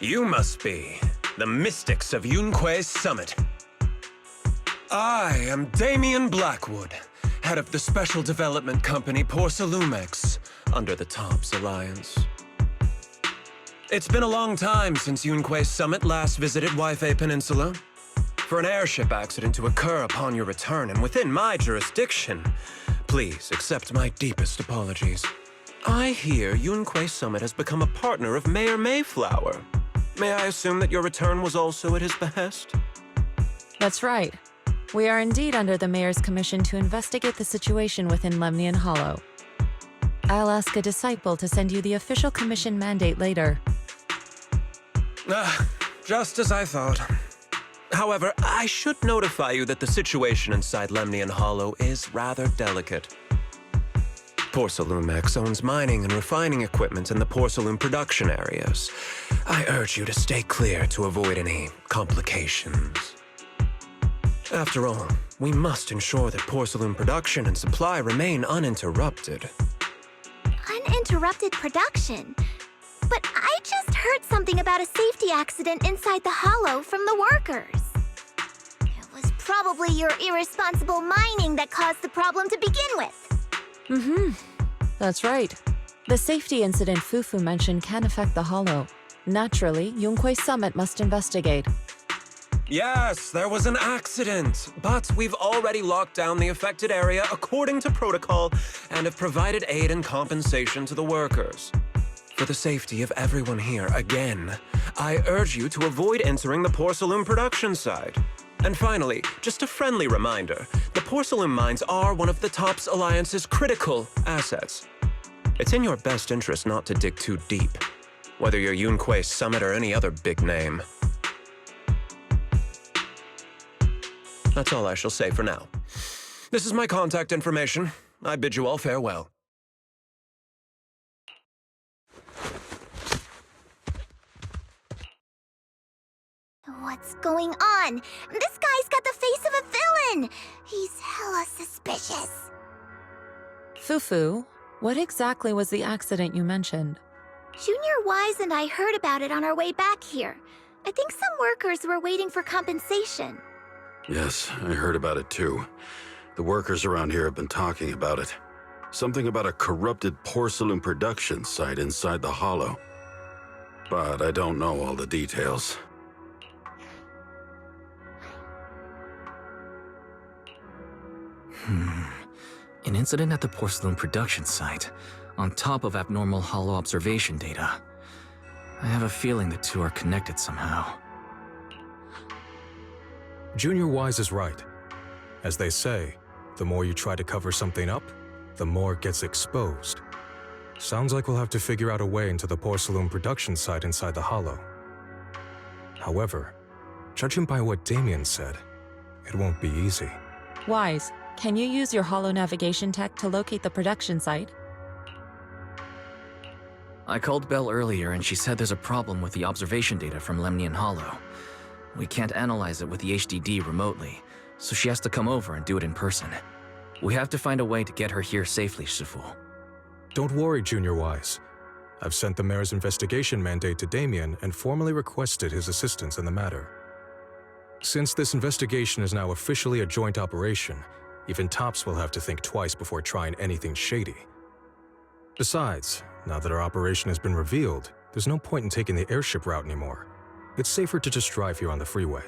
You must be the mystics of Yunque's summit. I am Damien Blackwood, head of the special development company Porcelumex, under the TOPS Alliance. It's been a long time since Yunque's summit last visited Waifei Peninsula. For an airship accident to occur upon your return and within my jurisdiction, please accept my deepest apologies. I hear Yunque Summit has become a partner of Mayor Mayflower. May I assume that your return was also at his behest? That's right. We are indeed under the Mayor's commission to investigate the situation within Lemnian Hollow. I'll ask a disciple to send you the official commission mandate later. Just as I thought. However, I should notify you that the situation inside Lemnian Hollow is rather delicate. Porcelumex owns mining and refining equipment in the porcelain production areas. I urge you to stay clear to avoid any complications. After all, we must ensure that porcelain production and supply remain uninterrupted. Uninterrupted production? But I just heard something about a safety accident inside the hollow from the workers. It was probably your irresponsible mining that caused the problem to begin with. That's right. The safety incident Fufu mentioned can affect the Hollow. Naturally, Yunque Summit must investigate. Yes, there was an accident, but we've already locked down the affected area according to protocol and have provided aid and compensation to the workers. For the safety of everyone here, again, I urge you to avoid entering the porcelain production site. And finally, just a friendly reminder, the porcelain mines are one of the TOPS Alliance's critical assets. It's in your best interest not to dig too deep, whether you're Yunque Summit or any other big name. That's all I shall say for now. This is my contact information. I bid you all farewell. What's going on? This guy's got the face of a villain! He's hella suspicious. Fufu, what exactly was the accident you mentioned? Junior Wise and I heard about it on our way back here. I think some workers were waiting for compensation. Yes, I heard about it too. The workers around here have been talking about it. Something about a corrupted porcelain production site inside the hollow. But I don't know all the details. An incident at the porcelain production site, on top of abnormal hollow observation data. I have a feeling the two are connected somehow. Junior Wise is right. As they say, the more you try to cover something up, the more it gets exposed. Sounds like we'll have to figure out a way into the porcelain production site inside the hollow. However, judging by what Damien said, it won't be easy. Wise, can you use your Hollow navigation tech to locate the production site? I called Belle earlier and she said there's a problem with the observation data from Lemnian Hollow. We can't analyze it with the HDD remotely, so she has to come over and do it in person. We have to find a way to get her here safely, Shifu. Don't worry, Junior Wise. I've sent the Mayor's investigation mandate to Damien and formally requested his assistance in the matter. Since this investigation is now officially a joint operation, even TOPS will have to think twice before trying anything shady. Besides, now that our operation has been revealed, there's no point in taking the airship route anymore. It's safer to just drive here on the freeway.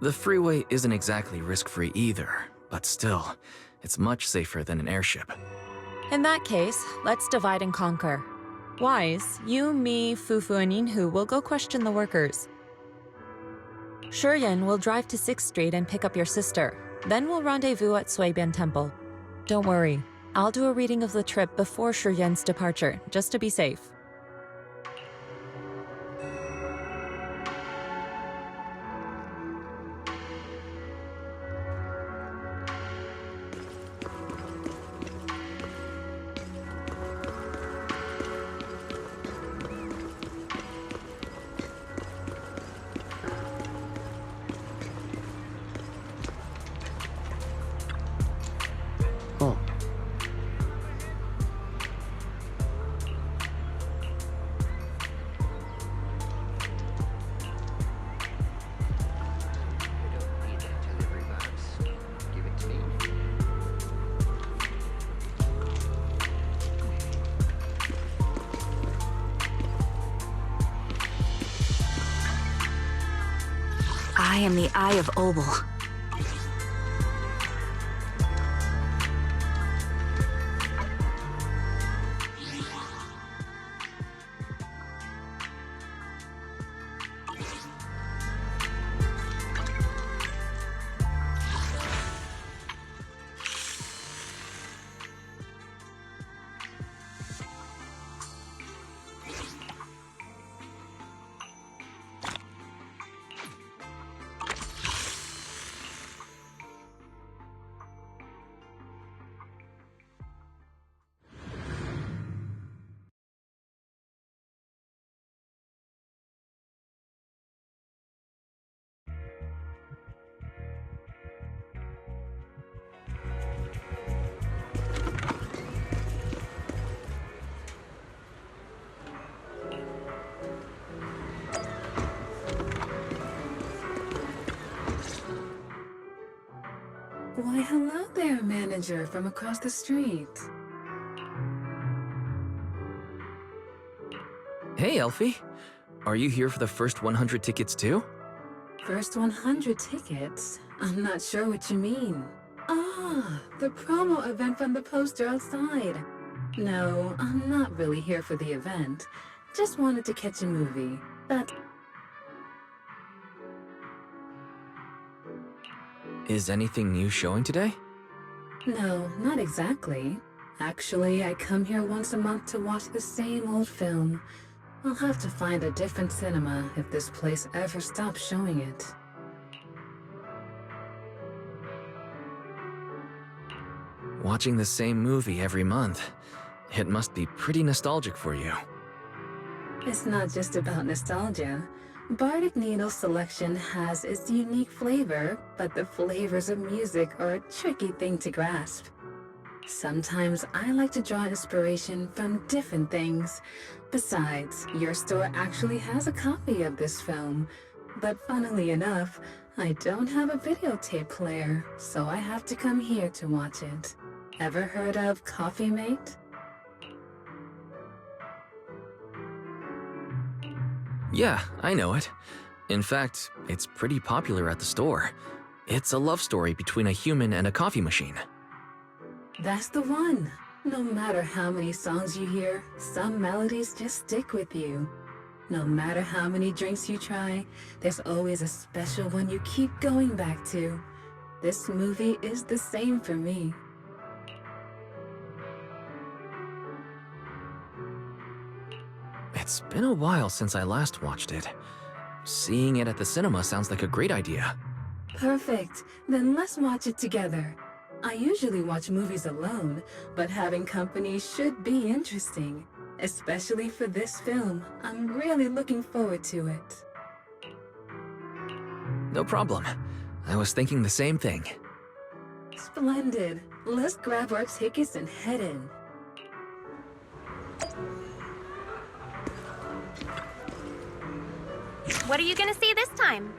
The freeway isn't exactly risk-free either, but still, it's much safer than an airship. In that case, let's divide and conquer. Wise, you, me, Fufu, and Yinhu will go question the workers. Shuryen will drive to 6th Street and pick up your sister. Then we'll rendezvous at Suibian Temple. Don't worry, I'll do a reading of the trip before Shuryen's departure, just to be safe. I am the Eye of Obel. Why, hello there, manager from across the street. Hey, Elfie. Are you here for the first 100 tickets too? First 100 tickets? I'm not sure what you mean. Ah, the promo event from the poster outside. No, I'm not really here for the event. Just wanted to catch a movie. That... Is anything new showing today? No, not exactly. Actually, I come here once a month to watch the same old film. I'll have to find a different cinema if this place ever stops showing it. Watching the same movie every month. It must be pretty nostalgic for you. It's not just about nostalgia. Bardic Needle's selection has its unique flavor, but the flavors of music are a tricky thing to grasp. Sometimes I like to draw inspiration from different things. Besides, your store actually has a copy of this film. But funnily enough, I don't have a videotape player, so I have to come here to watch it. Ever heard of Coffee Mate? Yeah, I know it. In fact, it's pretty popular at the store. It's a love story between a human and a coffee machine. That's the one. No matter how many songs you hear, some melodies just stick with you. No matter how many drinks you try, there's always a special one you keep going back to. This movie is the same for me. It's been a while since I last watched it. Seeing it at the cinema sounds like a great idea. Perfect. Then let's watch it together. I usually watch movies alone, but having company should be interesting. Especially for this film. I'm really looking forward to it. No problem. I was thinking the same thing. Splendid. Let's grab our tickets and head in. What are you gonna see this time?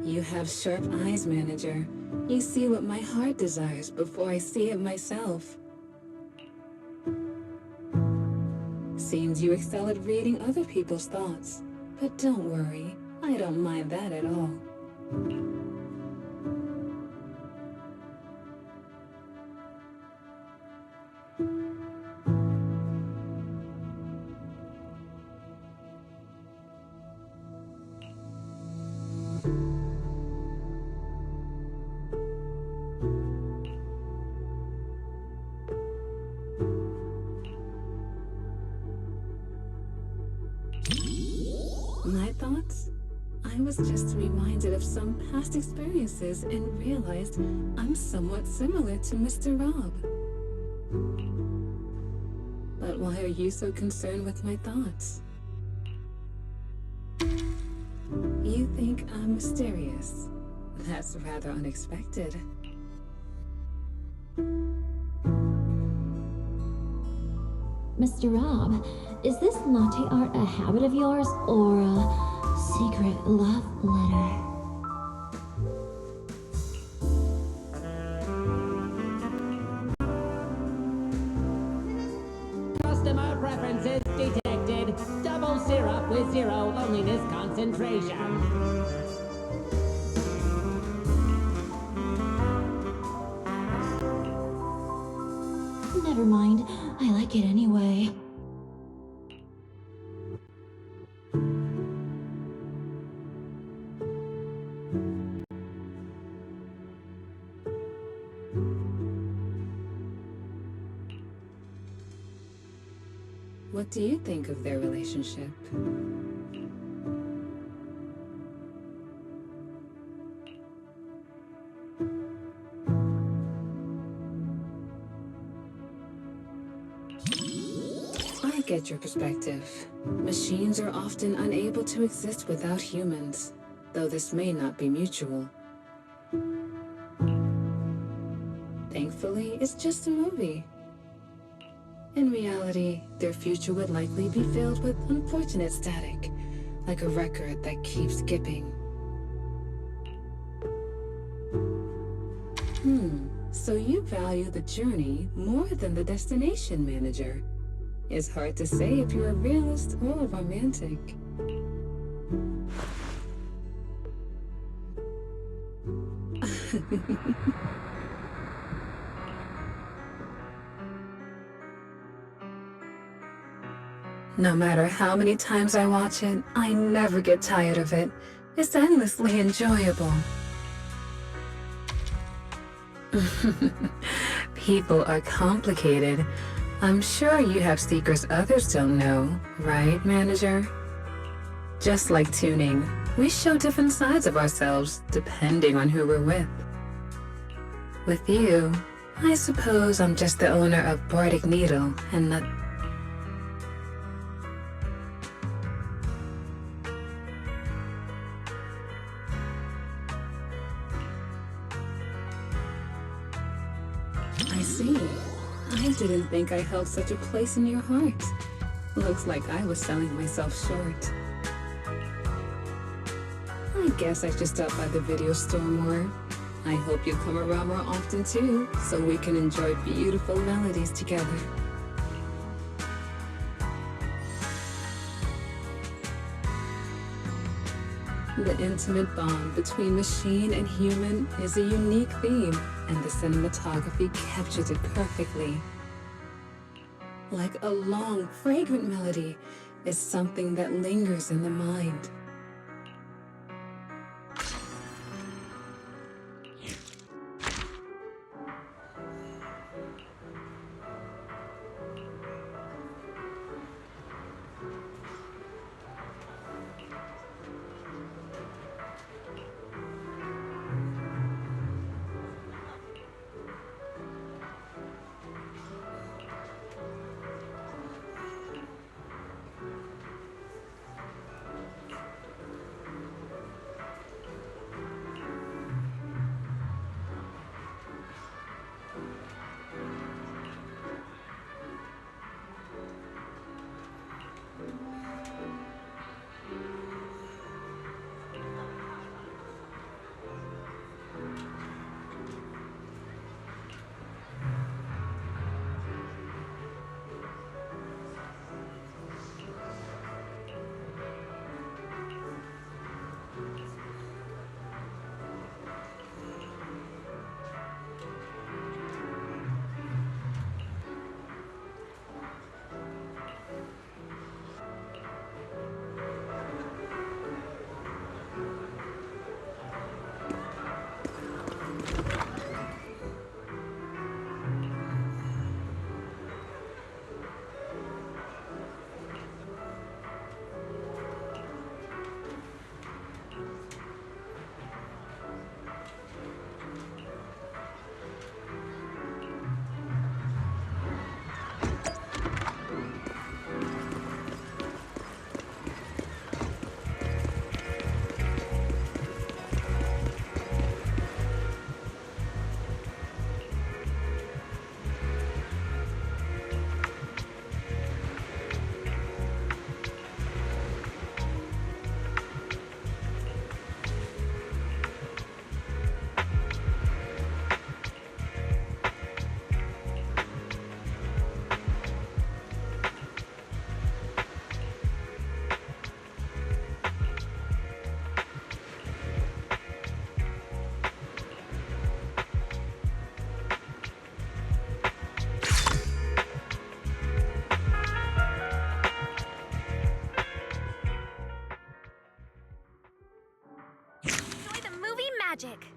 You have sharp eyes, manager. You see what my heart desires before I see it myself. Seems you excel at reading other people's thoughts. But don't worry, I don't mind that at all. My thoughts? I was just reminded of some past experiences and realized I'm somewhat similar to Mr. Rob. But why are you so concerned with my thoughts? You think I'm mysterious? That's rather unexpected. Mr. Rob, is this latte art a habit of yours or a secret love letter? Customer preferences detected. Double syrup with 0 loneliness concentration. Never mind. I like it anyway. What do you think of their relationship? I get your perspective. Machines are often unable to exist without humans, though this may not be mutual. Thankfully, it's just a movie. In reality, their future would likely be filled with unfortunate static, like a record that keeps skipping. So you value the journey more than the destination, manager. It's hard to say if you're a realist or a romantic. No matter how many times I watch it, I never get tired of it. It's endlessly enjoyable. People are complicated. I'm sure you have secrets others don't know, right, manager? Just like tuning, we show different sides of ourselves depending on who we're with. With you, I suppose I'm just the owner of Bardic Needle and not... I see. I didn't think I held such a place in your heart. Looks like I was selling myself short. I guess I should stop by the video store more. I hope you come around more often too, so we can enjoy beautiful melodies together. The intimate bond between machine and human is a unique theme, and the cinematography captures it perfectly. Like a long, fragrant melody, it's something that lingers in the mind. magic.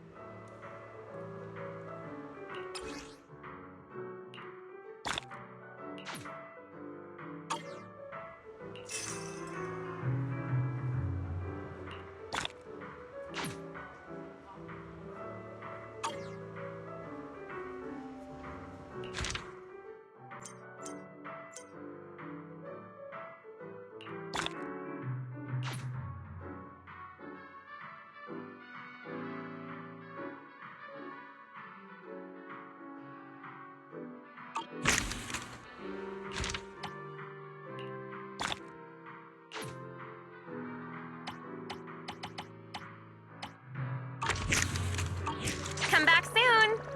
Come back soon.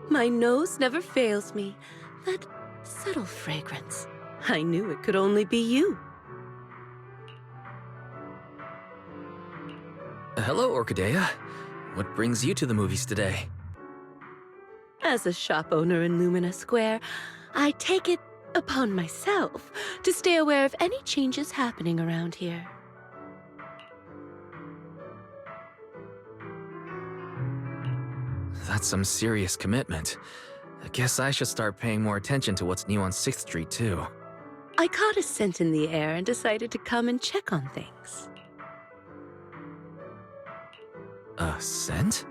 My nose never fails me. That subtle fragrance. I knew it could only be you. Hello, Orchidea. What brings you to the movies today? As a shop owner in Lumina Square, I take it upon myself to stay aware of any changes happening around here. That's some serious commitment. I guess I should start paying more attention to what's new on 6th Street, too. I caught a scent in the air and decided to come and check on things. A scent?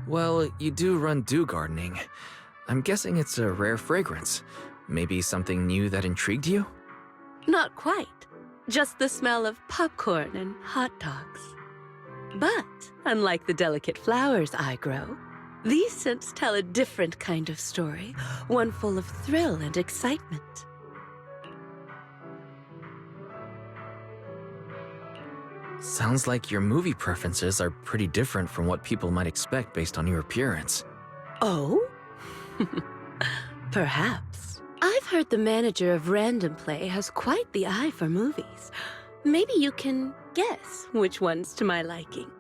Well, you do run dew gardening. I'm guessing it's a rare fragrance. Maybe something new that intrigued you? Not quite. Just the smell of popcorn and hot dogs. But, unlike the delicate flowers I grow, these scents tell a different kind of story, one full of thrill and excitement. Sounds like your movie preferences are pretty different from what people might expect based on your appearance. Oh? Perhaps. I've heard the manager of Random Play has quite the eye for movies. Maybe you can guess which one's to my liking.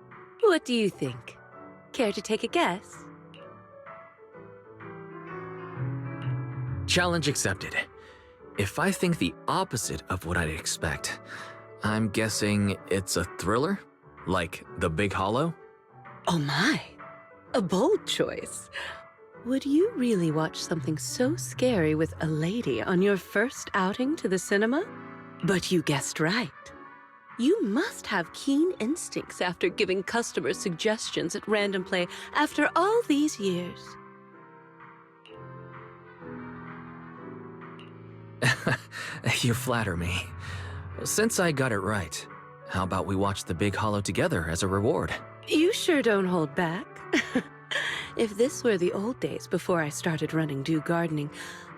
What do you think? Care to take a guess? Challenge accepted. If I think the opposite of what I'd expect, I'm guessing it's a thriller? Like The Big Hollow? Oh my, a bold choice. Would you really watch something so scary with a lady on your first outing to the cinema? But you guessed right. You must have keen instincts after giving customers suggestions at Random Play after all these years. You flatter me. Since I got it right, how about we watch the Big Hollow together as a reward? You sure don't hold back. If this were the old days before I started running Dew Gardening,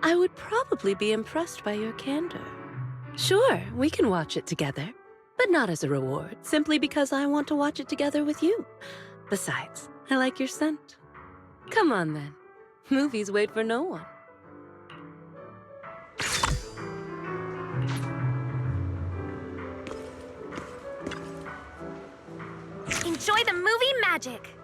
I would probably be impressed by your candor. Sure, we can watch it together, but not as a reward, simply because I want to watch it together with you. Besides, I like your scent. Come on then. Movies wait for no one. Enjoy the movie magic!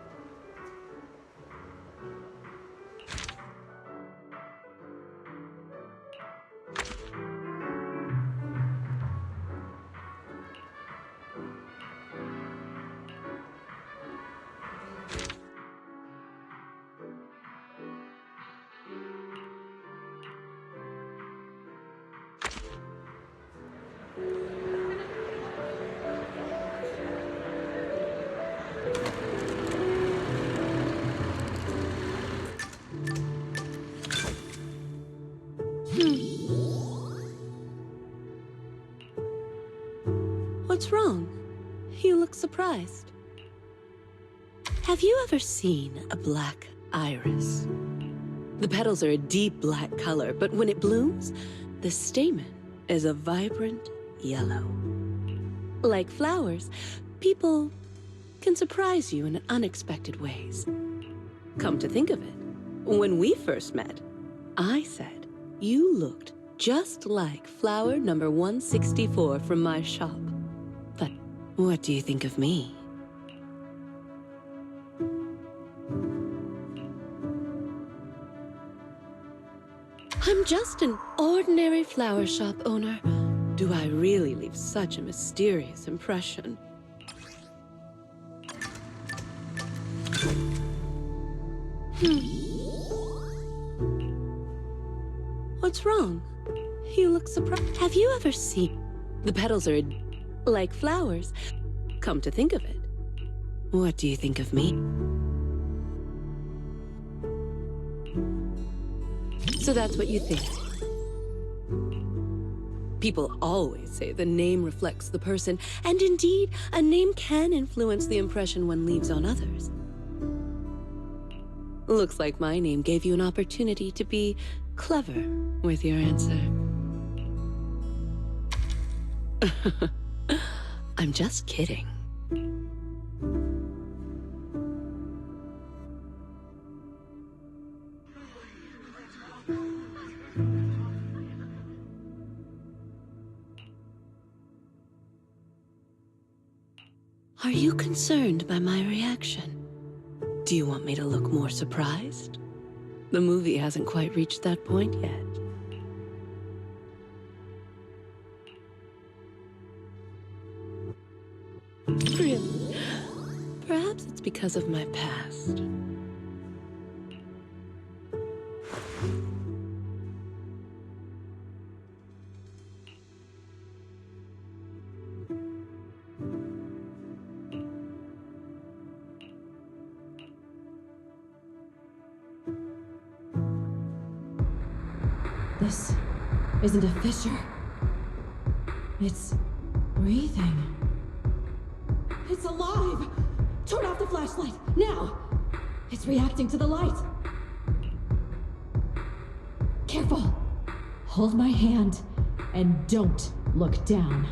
What's wrong? You look surprised. Have you ever seen a black iris? The petals are a deep black color, but when it blooms, the stamen is a vibrant yellow. Like flowers, people can surprise you in unexpected ways. Come to think of it, when we first met, I said you looked just like flower number 164 from my shop. But what do you think of me? I'm just an ordinary flower shop owner. Do I really leave such a mysterious impression? What's wrong? You look surprised. Have you ever seen... The petals are like flowers. Come to think of it, what do you think of me? So that's what you think. People always say the name reflects the person, and indeed, a name can influence the impression one leaves on others. Looks like my name gave you an opportunity to be clever with your answer. I'm just kidding. Are you concerned by my reaction? Do you want me to look more surprised? The movie hasn't quite reached that point yet. Really? Perhaps it's because of my past. This isn't a fissure. It's breathing. It's alive! Turn off the flashlight, now! It's reacting to the light. Careful! Hold my hand, and don't look down.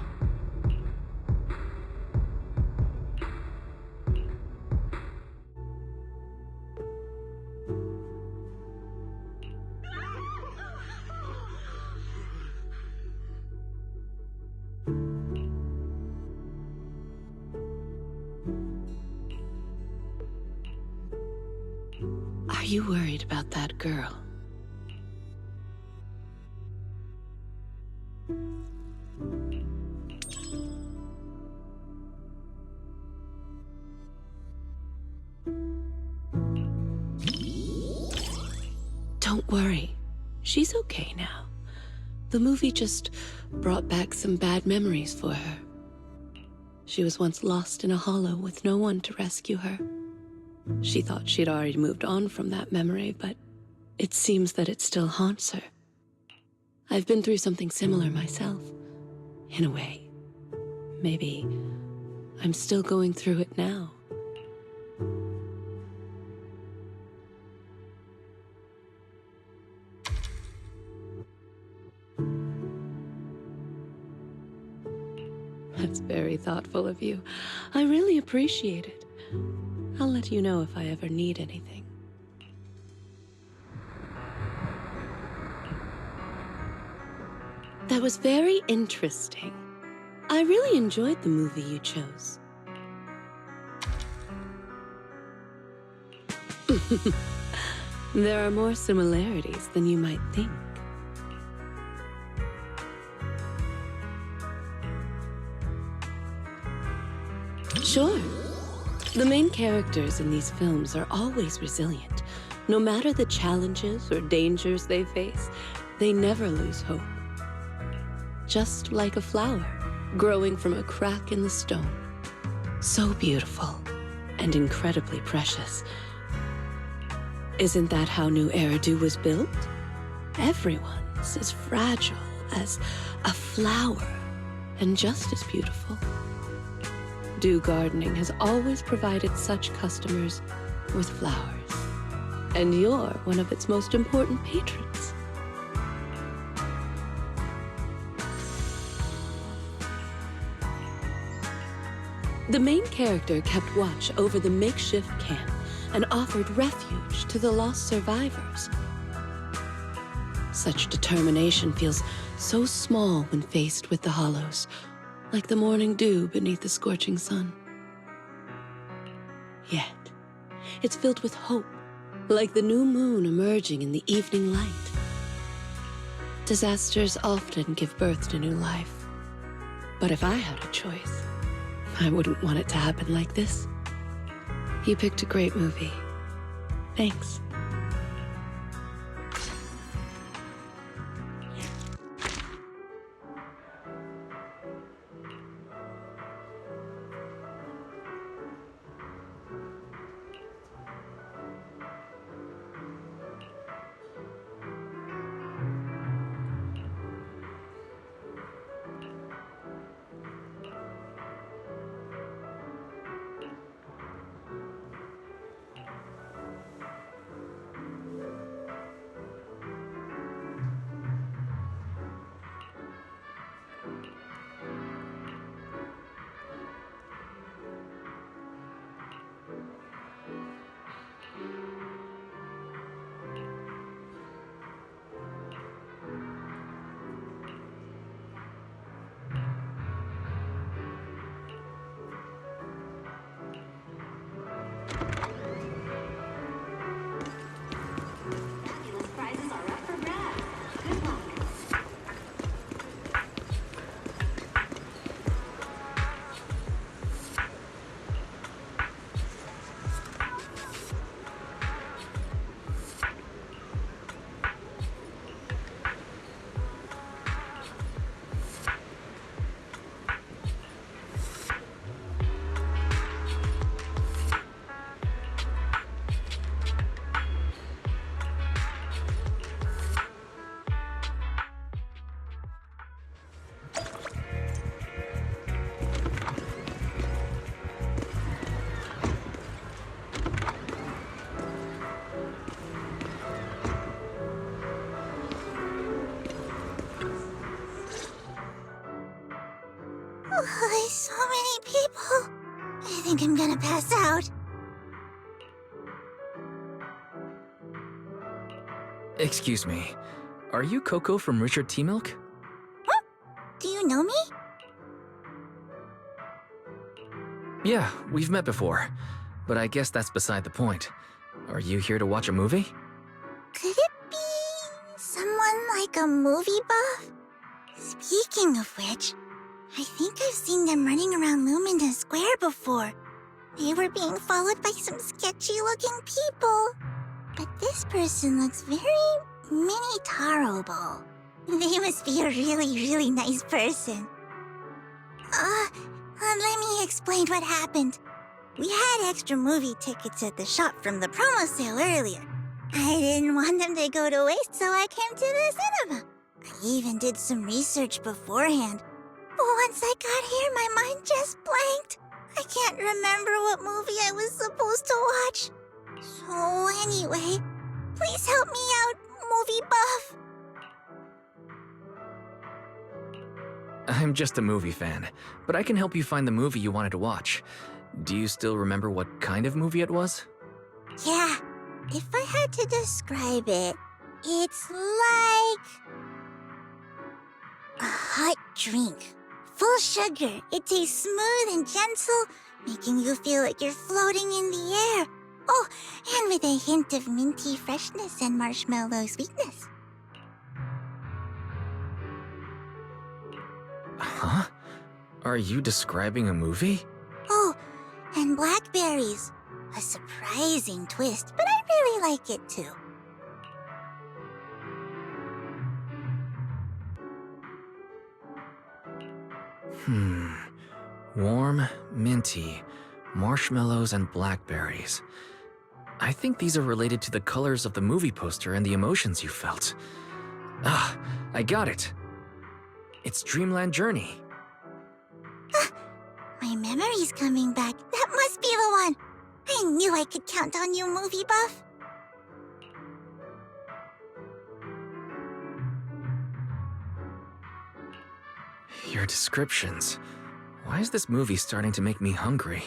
Are you worried about that girl? Don't worry. She's okay now. The movie just brought back some bad memories for her. She was once lost in a hollow with no one to rescue her. She thought she'd already moved on from that memory, but it seems that it still haunts her. I've been through something similar myself. In a way. Maybe I'm still going through it now. That's very thoughtful of you. I really appreciate it. I'll let you know if I ever need anything. That was very interesting. I really enjoyed the movie you chose. There are more similarities than you might think. Sure. The main characters in these films are always resilient. No matter the challenges or dangers they face, they never lose hope. Just like a flower growing from a crack in the stone. So beautiful and incredibly precious. Isn't that how New Eridu was built? Everyone's as fragile as a flower and just as beautiful. Dew Gardening has always provided such customers with flowers. And you're one of its most important patrons. The main character kept watch over the makeshift camp and offered refuge to the lost survivors. Such determination feels so small when faced with the hollows, like the morning dew beneath the scorching sun. Yet, it's filled with hope, like the new moon emerging in the evening light. Disasters often give birth to new life. But if I had a choice, I wouldn't want it to happen like this. You picked a great movie. Thanks. Oh, so many people. I think I'm gonna pass out. Excuse me. Are you Coco from Richard T. Milk? Huh? Do you know me? Yeah, we've met before. But I guess that's beside the point. Are you here to watch a movie? Could it be someone like a movie buff? Speaking of which, I think I've seen them running around Lumina Square before. They were being followed by some sketchy-looking people. But this person looks very mini-tarable. They must be a really, really nice person. Let me explain what happened. We had extra movie tickets at the shop from the promo sale earlier. I didn't want them to go to waste, so I came to the cinema. I even did some research beforehand. But once I got here, my mind just blanked. I can't remember what movie I was supposed to watch. So anyway, please help me out, movie buff. I'm just a movie fan, but I can help you find the movie you wanted to watch. Do you still remember what kind of movie it was? Yeah, if I had to describe it, it's like a hot drink. Full sugar. It tastes smooth and gentle, making you feel like you're floating in the air. Oh, and with a hint of minty freshness and marshmallow sweetness. Huh? Are you describing a movie? Oh, and blackberries. A surprising twist, but I really like it too. Warm, minty, marshmallows, and blackberries. I think these are related to the colors of the movie poster and the emotions you felt. Ah, I got it. It's Dreamland Journey. My memory's coming back. That must be the one. I knew I could count on you, movie buff. Your descriptions. Why is this movie starting to make me hungry?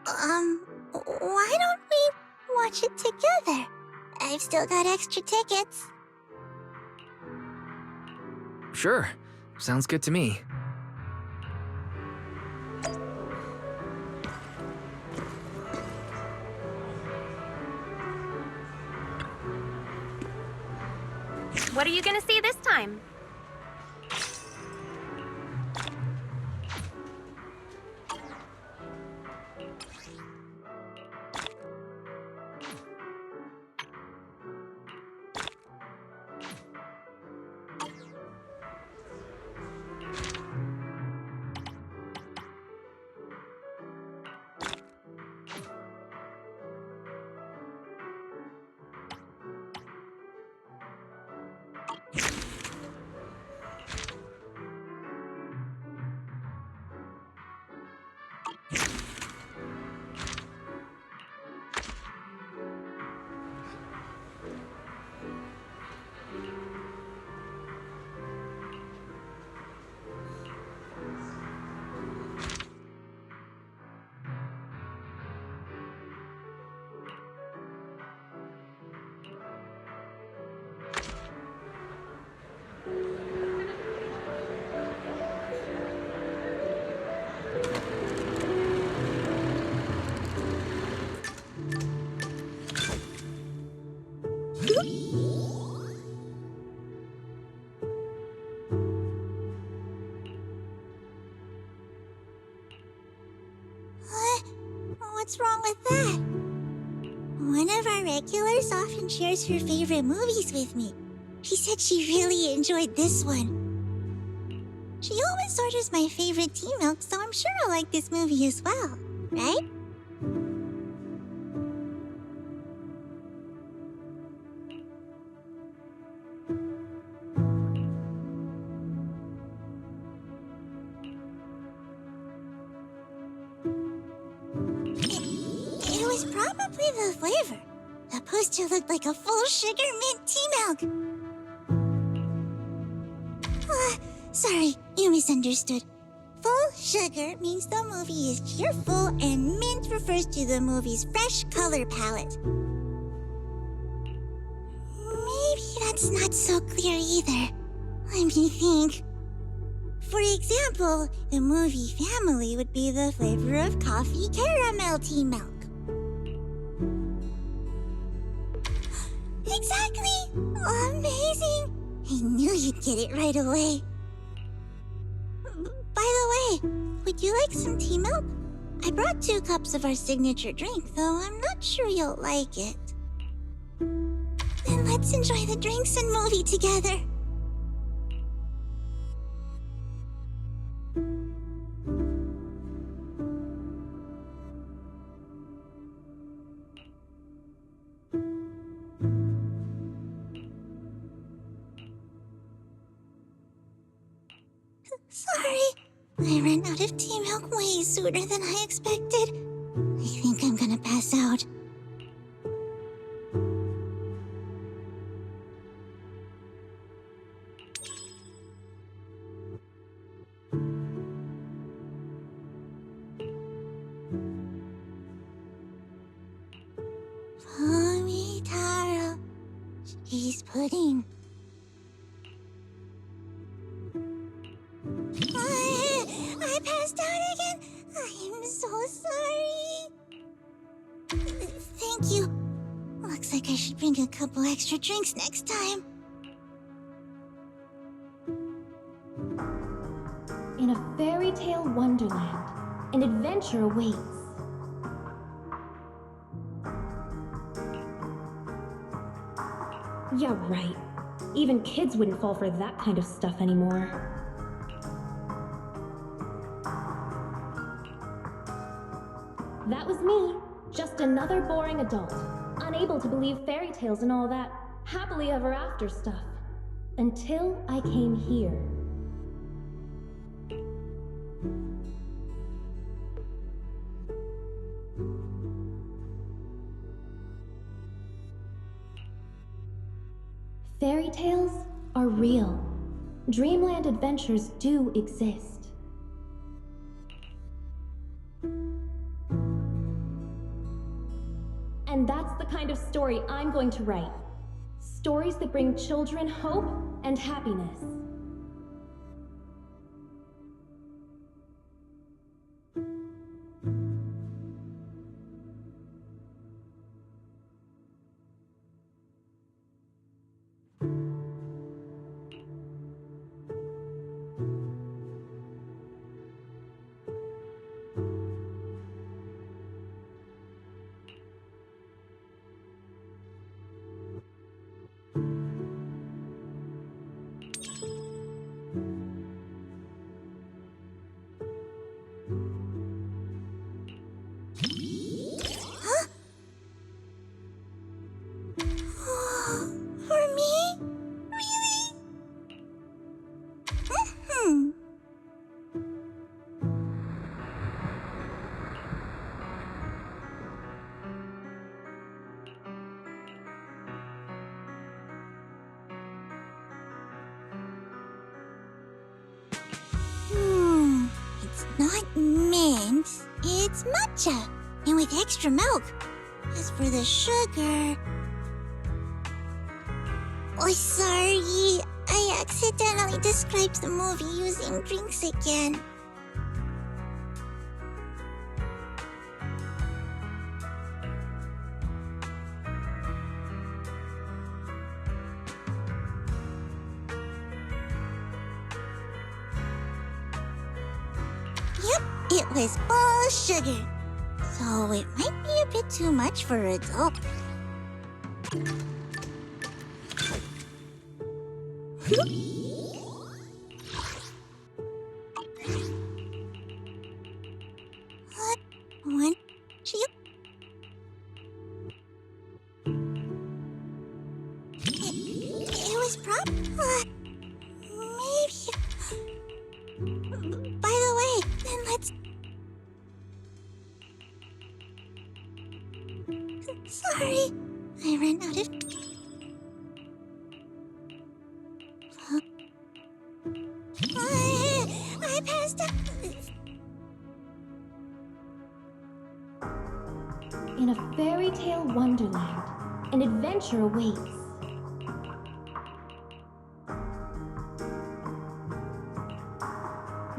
Why don't we watch it together? I've still got extra tickets. Sure. Sounds good to me. What are you gonna see this time? What's wrong with that? One of our regulars often shares her favorite movies with me. She said she really enjoyed this one. She always orders my favorite tea milk, so I'm sure I'll like this movie as well, right? It was probably the flavor. The poster looked like a full sugar mint tea milk. Sorry, you misunderstood. Full sugar means the movie is cheerful, and mint refers to the movie's fresh color palette. Maybe that's not so clear either. Let me think. For example, the movie Family would be the flavor of coffee caramel tea milk. Exactly! Amazing! I knew you'd get it right away. By the way, would you like some tea milk? I brought 2 cups of our signature drink, though I'm not sure you'll like it. Then let's enjoy the drinks and movie together. Sorry. I ran out of tea milk way sooner than I expected. I think I'm gonna pass out. Mommy Taro, cheese pudding. I passed out again. I am so sorry. Thank you. Looks like I should bring a couple extra drinks next time. In a fairy tale wonderland, an adventure awaits. Yeah, right. Even kids wouldn't fall for that kind of stuff anymore. That was me, just another boring adult, unable to believe fairy tales and all that happily ever after stuff. Until I came here. Fairy tales are real. Dreamland adventures do exist. And that's the kind of story I'm going to write. Stories that bring children hope and happiness. For me? Really? Mm-hmm. It's not mint, it's matcha, and with extra milk. As for the sugar... Oh, sorry. I accidentally described the movie using drinks again. Yep, it was all sugar. So it might be a bit too much for adults. One, two. It was maybe. By the way, then let's. Sorry, I ran out of. I passed out. In a fairy tale wonderland, an adventure awaits.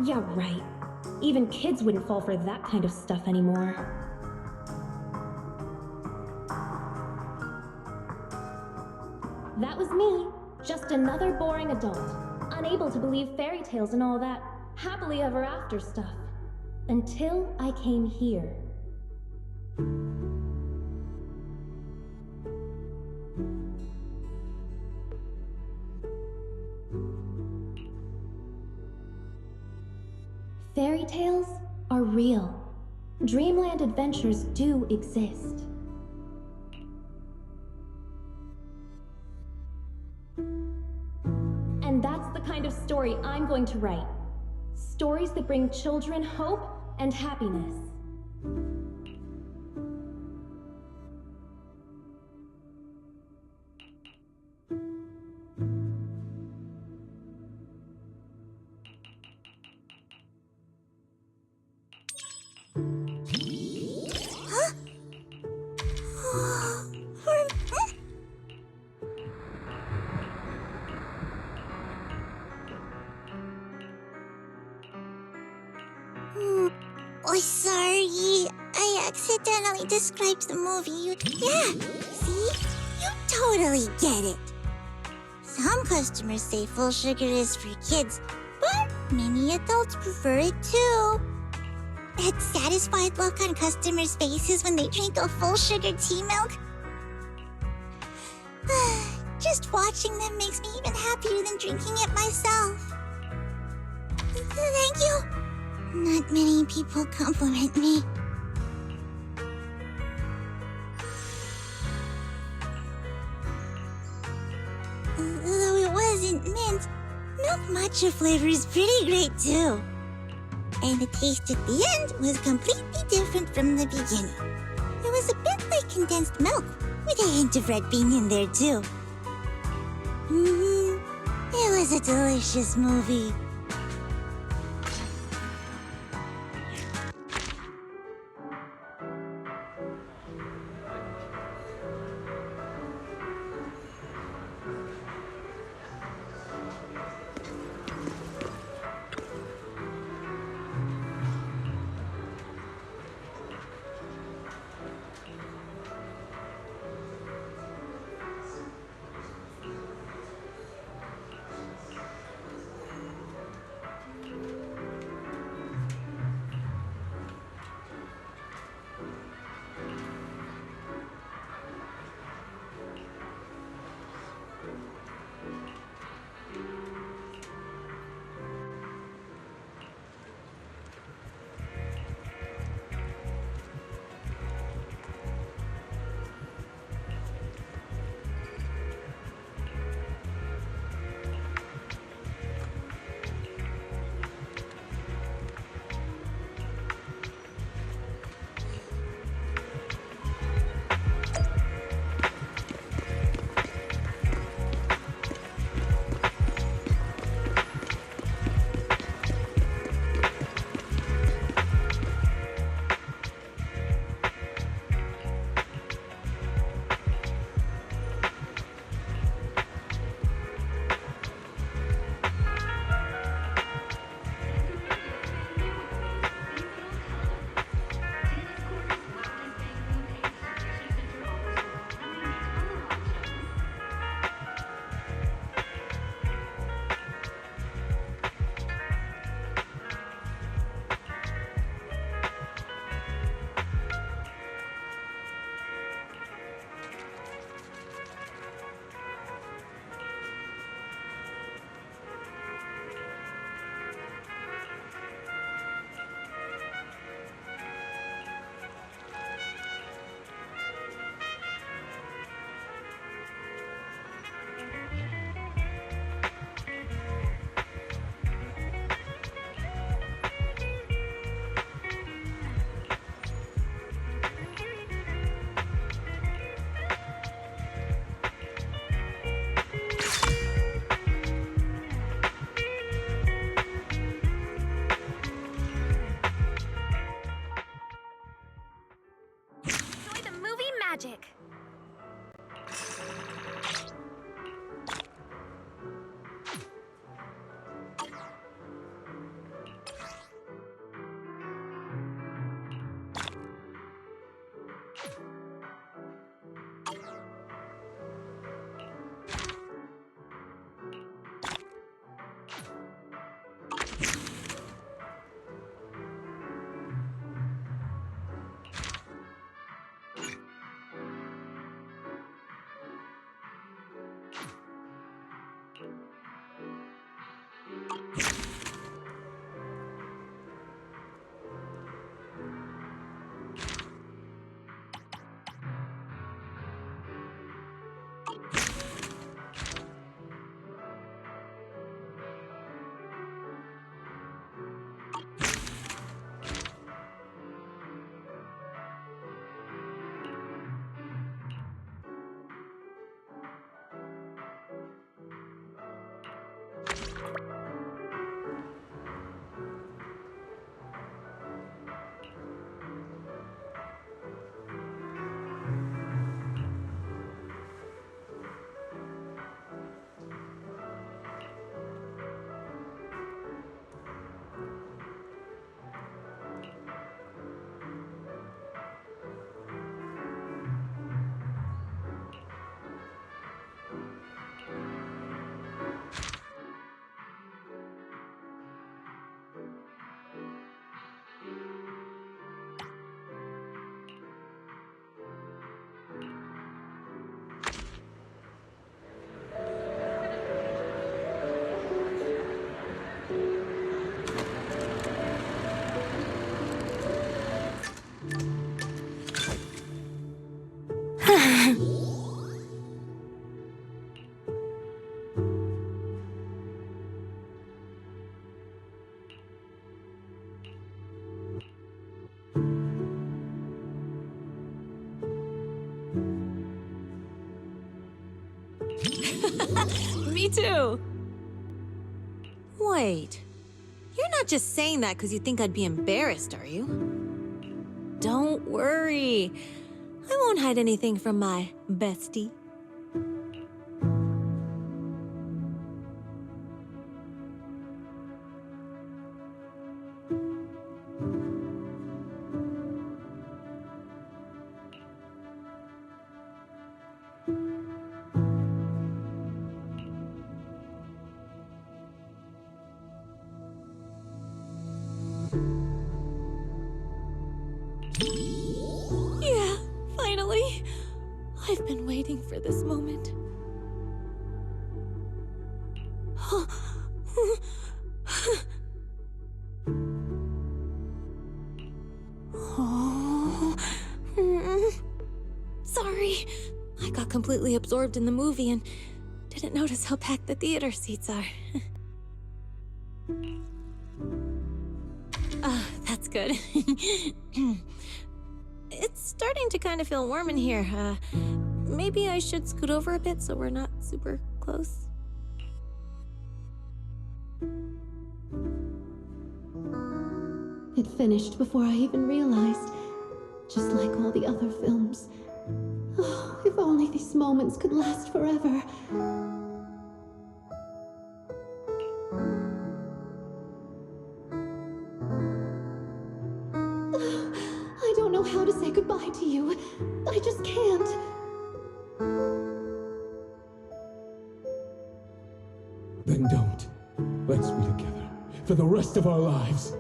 Yeah, right. Even kids wouldn't fall for that kind of stuff anymore. That was me, just another boring adult, unable to believe fairy tales and all that happily ever after stuff. Until I came here. Fairy tales are real. Dreamland adventures do exist. And that's the kind of story I'm going to write. Stories that bring children hope and happiness. Oh, sorry. I accidentally described the movie. Yeah, see? You totally get it. Some customers say full sugar is for kids, but many adults prefer it too. That satisfied look on customers' faces when they drink a full sugar tea milk. Just watching them makes me even happier than drinking it myself. Thank you. Not many people compliment me. Though it wasn't mint, milk matcha flavor is pretty great too. And the taste at the end was completely different from the beginning. It was a bit like condensed milk, with a hint of red bean in there too. It was a delicious movie. too. Wait. You're not just saying that because you think I'd be embarrassed, are you? Don't worry. I won't hide anything from my bestie. Yeah, finally. I've been waiting for this moment. Sorry. I got completely absorbed in the movie and didn't notice how packed the theater seats are. That's good. It's starting to kind of feel warm in here. Maybe I should scoot over a bit so we're not super close. It finished before I even realized, just like all the other films. Oh, if only these moments could last forever. I don't know how to say goodbye to you. I just can't. Then don't. Let's be together for the rest of our lives.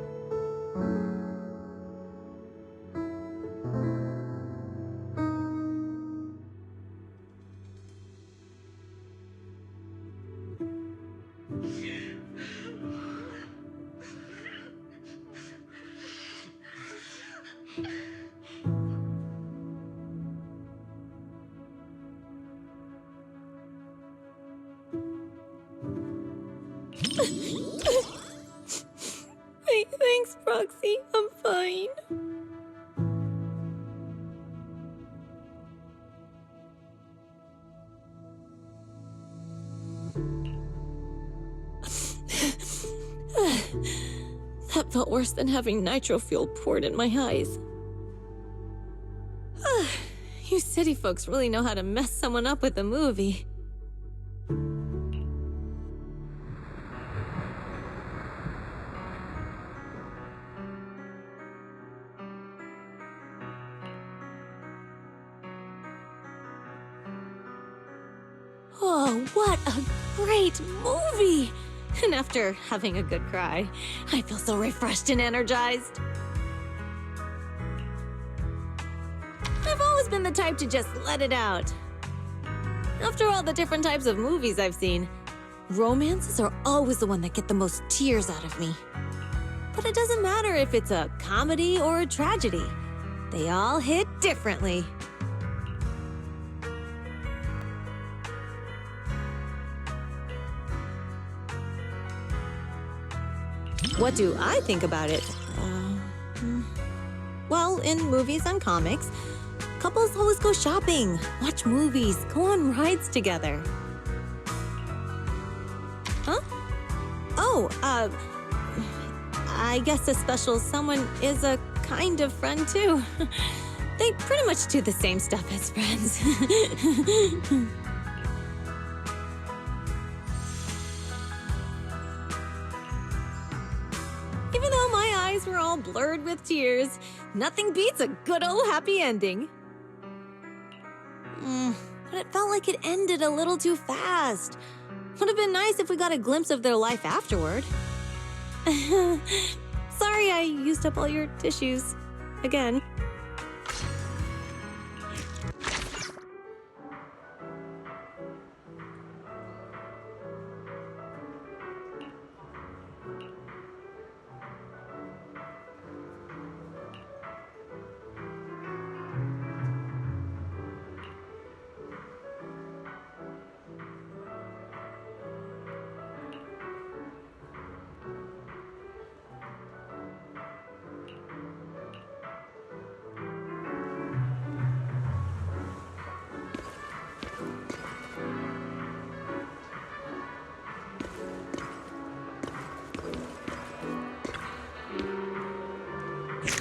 Thanks, Proxy. I'm fine. That felt worse than having nitro fuel poured in my eyes. You city folks really know how to mess someone up with a movie. Oh, what a great movie! And after having a good cry, I feel so refreshed and energized. I've always been the type to just let it out. After all the different types of movies I've seen, romances are always the one that get the most tears out of me. But it doesn't matter if it's a comedy or a tragedy. They all hit differently. What do I think about it? Well, in movies and comics, couples always go shopping, watch movies, go on rides together. Huh? Oh, I guess a special someone is a kind of friend too. They pretty much do the same stuff as friends. Even though my eyes were all blurred with tears, nothing beats a good old happy ending. But it felt like it ended a little too fast. Would have been nice if we got a glimpse of their life afterward. Sorry I used up all your tissues. Again.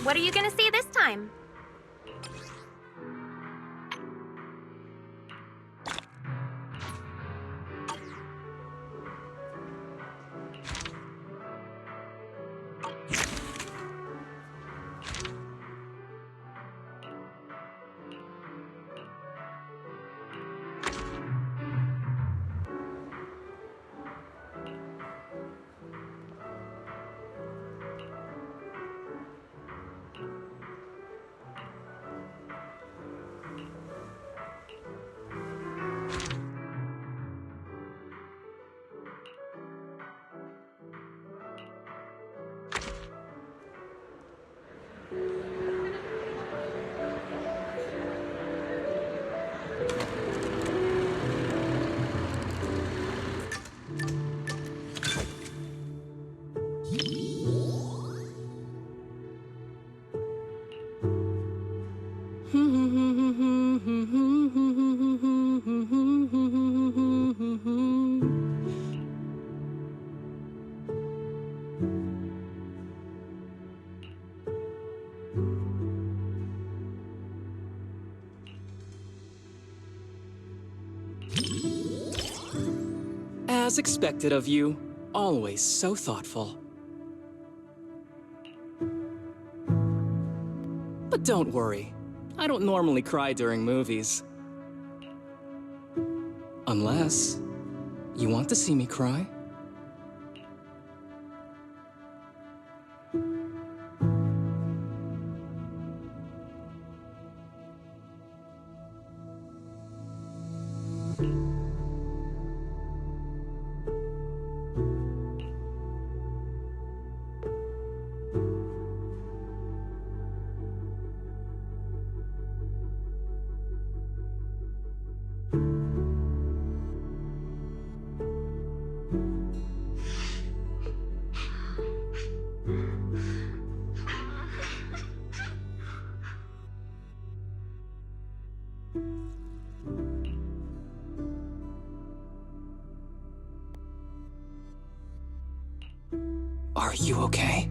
What are you gonna see this time? As expected of you, always so thoughtful. But don't worry, I don't normally cry during movies. Unless you want to see me cry. Are you okay?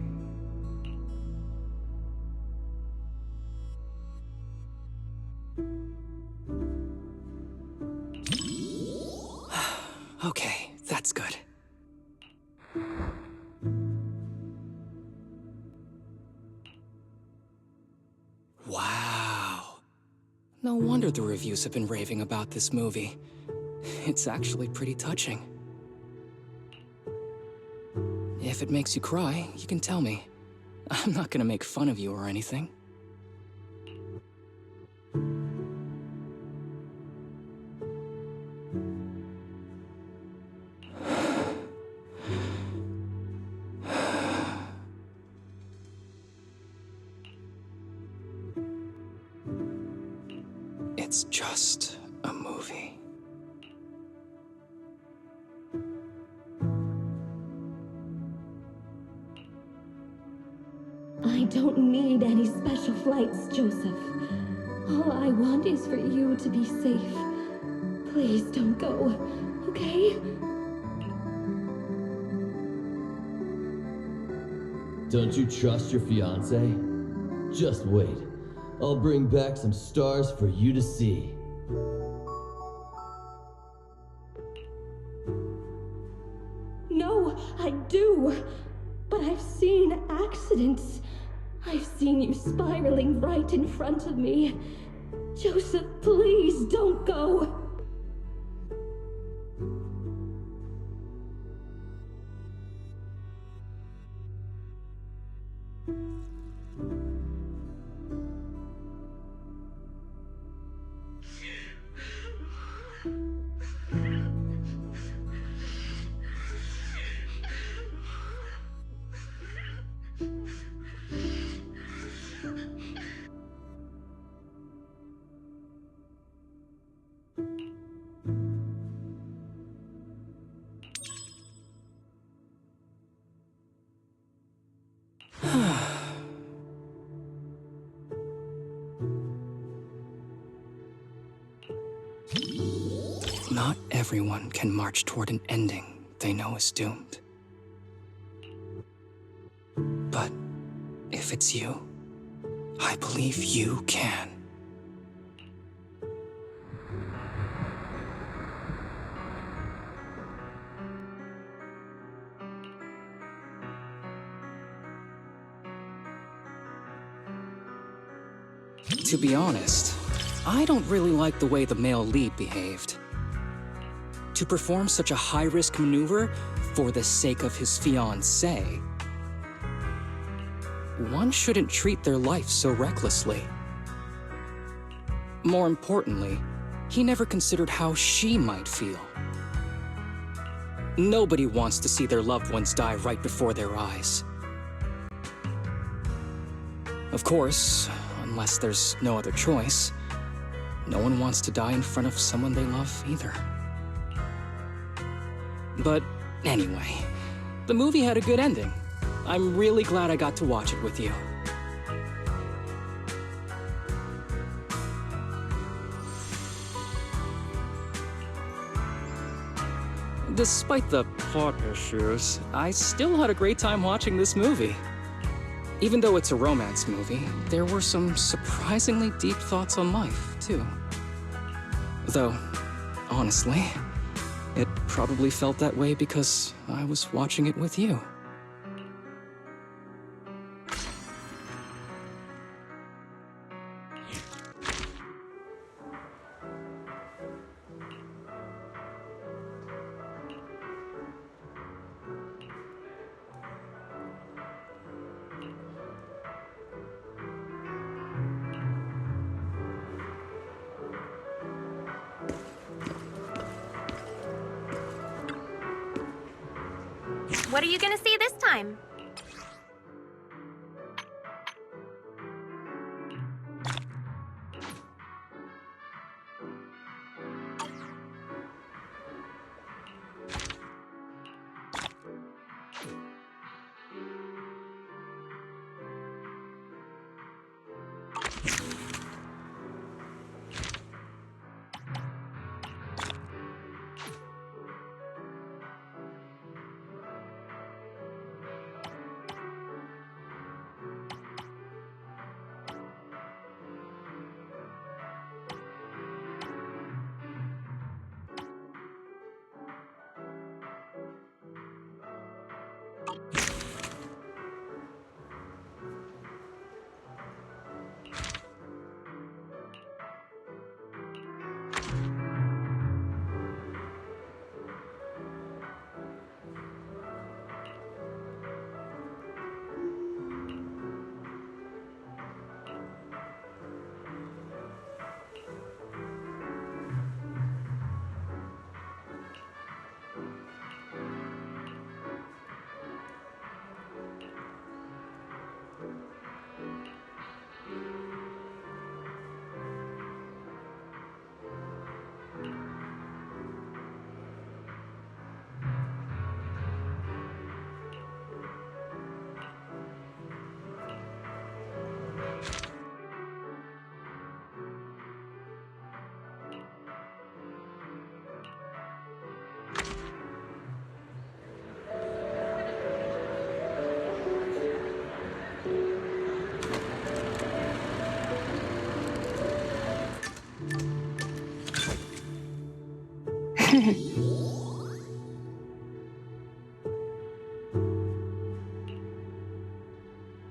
Okay, that's good. Wow. No wonder the reviews have been raving about this movie. It's actually pretty touching. If it makes you cry, you can tell me. I'm not gonna make fun of you or anything. It's just a movie. I don't need any special flights, Joseph. All I want is for you to be safe. Please don't go, okay? Don't you trust your fiancé? Just wait. I'll bring back some stars for you to see. No, I do. But I've seen accidents. I've seen you spiraling right in front of me. Joseph, please don't go. Not everyone can march toward an ending they know is doomed. But if it's you, I believe you can. To be honest, I don't really like the way the male lead behaved. To perform such a high-risk maneuver for the sake of his fiancée, one shouldn't treat their life so recklessly. More importantly, he never considered how she might feel. Nobody wants to see their loved ones die right before their eyes. Of course, unless there's no other choice, no one wants to die in front of someone they love either. But anyway, the movie had a good ending. I'm really glad I got to watch it with you. Despite the plot issues, I still had a great time watching this movie. Even though it's a romance movie, there were some surprisingly deep thoughts on life, too. Though, honestly, it probably felt that way because I was watching it with you. What are you gonna see this time?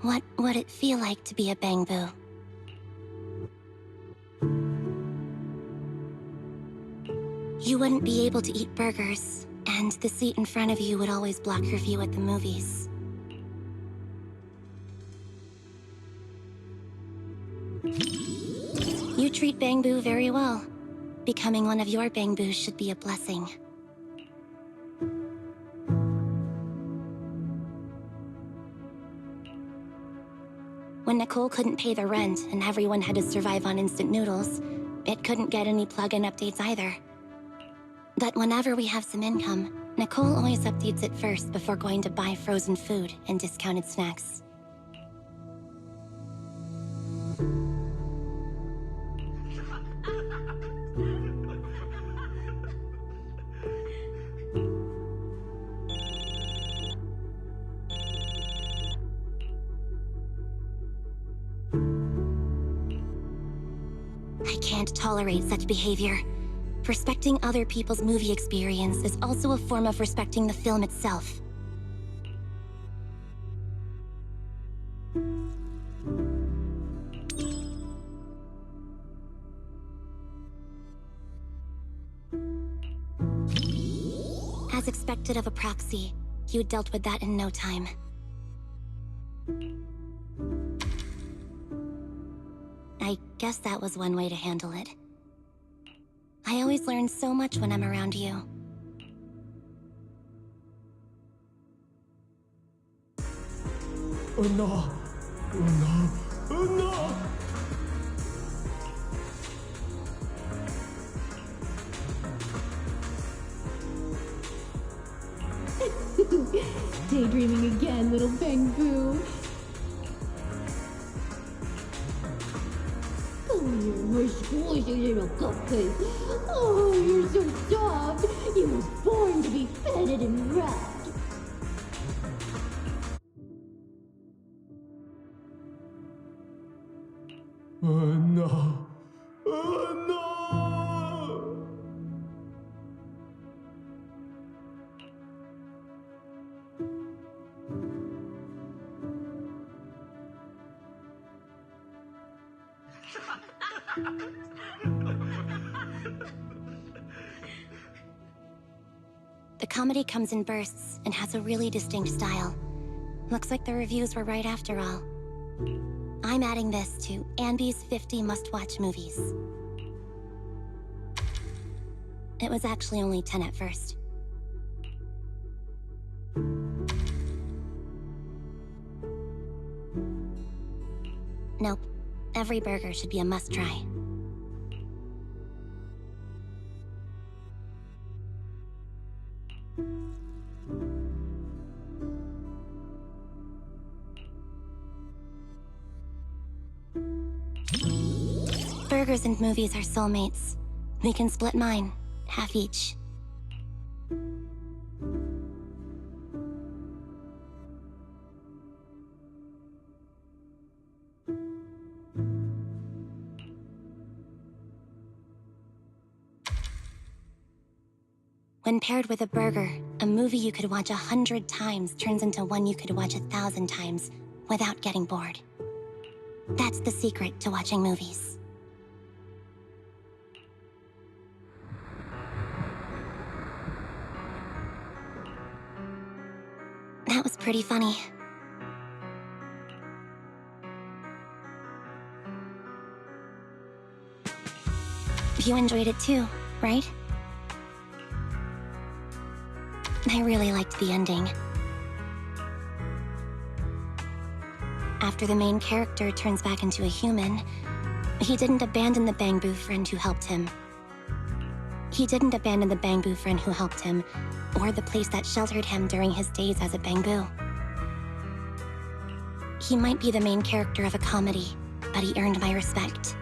What would it feel like to be a Bangbu? You wouldn't be able to eat burgers, and the seat in front of you would always block your view at the movies. You treat Bangbu very well. Becoming one of your Bangbus should be a blessing. When Nicole couldn't pay the rent and everyone had to survive on instant noodles, it couldn't get any plugin updates either. But whenever we have some income, Nicole always updates it first before going to buy frozen food and discounted snacks. I can't tolerate such behavior. Respecting other people's movie experience is also a form of respecting the film itself. As expected of a proxy, you dealt with that in no time. I guess that was one way to handle it. I always learn so much when I'm around you. Oh no! Oh no! Oh no! Daydreaming again, little Bang-Boo. Come here, my squishy little cupcake. Oh, you're so soft. You were born to be petted and wrapped. Oh no! Oh no! The comedy comes in bursts and has a really distinct style. Looks like the reviews were right after all. I'm adding this to Anby's 50 must-watch movies. It was actually only 10 at first. Nope. Every burger should be a must-try. Burgers and movies are soulmates. We can split mine, half each. When paired with a burger, a movie you could watch 100 times turns into one you could watch 1,000 times without getting bored. That's the secret to watching movies. That was pretty funny. You enjoyed it too, right? I really liked the ending. After the main character turns back into a human, he didn't abandon the Bang-Boo friend who helped him. He didn't abandon the Bang-Boo friend who helped him, or the place that sheltered him during his days as a Bang-Boo. He might be the main character of a comedy, but he earned my respect.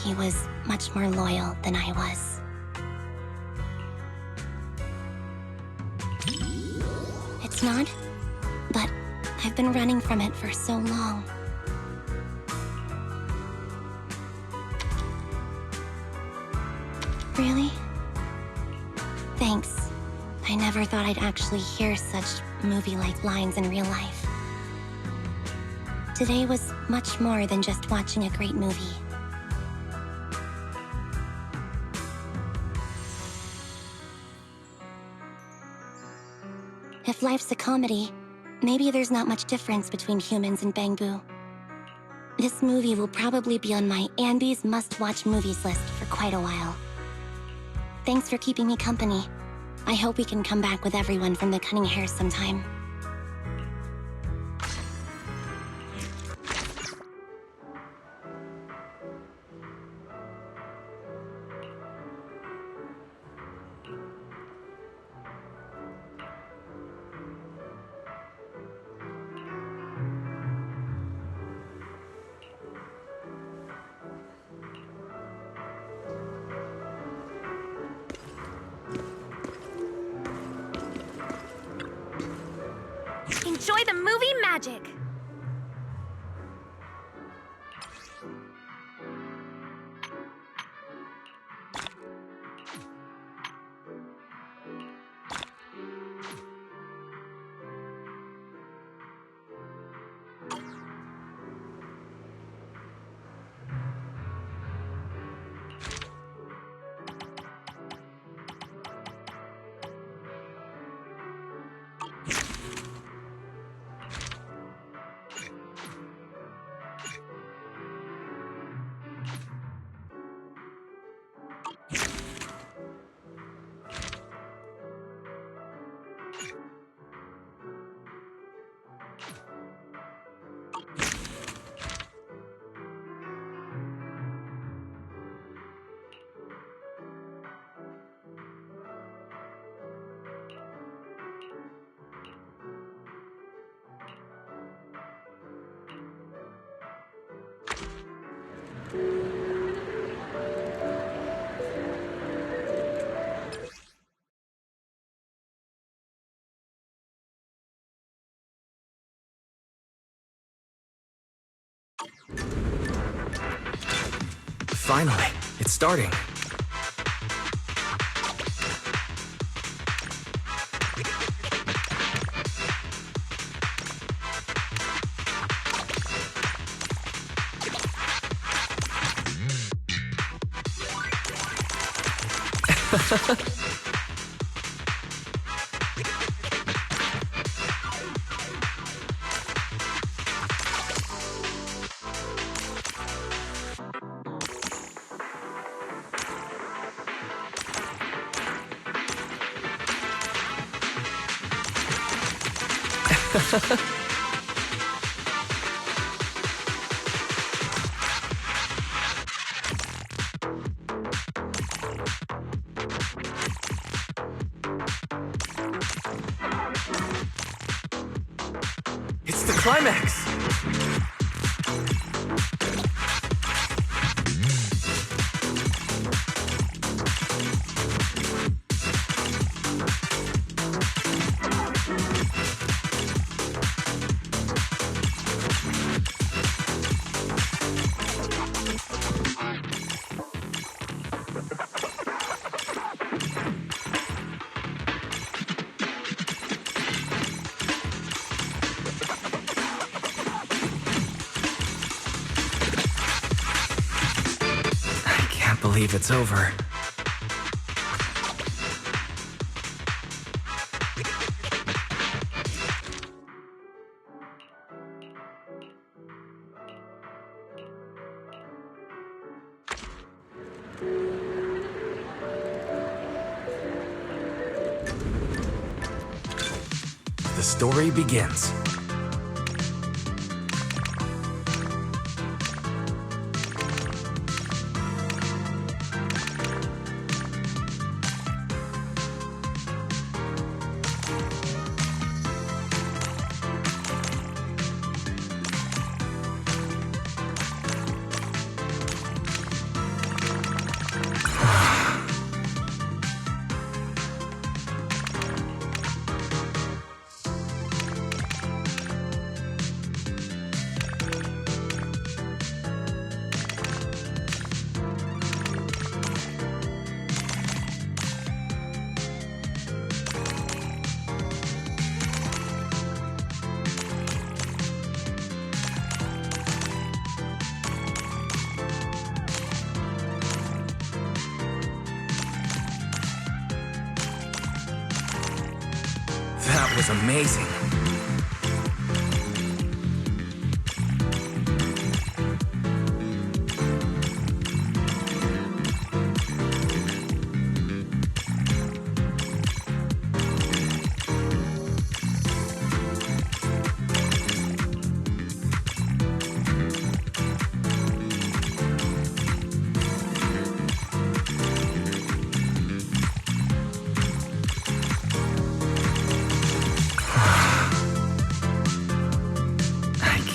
He was much more loyal than I was. It's not, but I've been running from it for so long. Really? Thanks. I never thought I'd actually hear such movie-like lines in real life. Today was much more than just watching a great movie. If life's a comedy, maybe there's not much difference between humans and Bang-Boo. This movie will probably be on my Anby's must-watch movies list for quite a while. Thanks for keeping me company. I hope we can come back with everyone from the Cunning Hares sometime. Enjoy the movie magic! Finally, it's starting. It's the climax! I believe it's over. The story begins. That was amazing.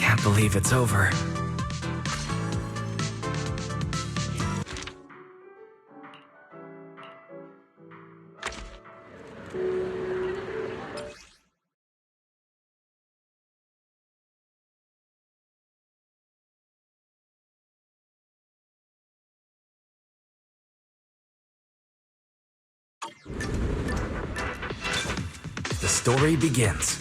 I believe it's over. The story begins.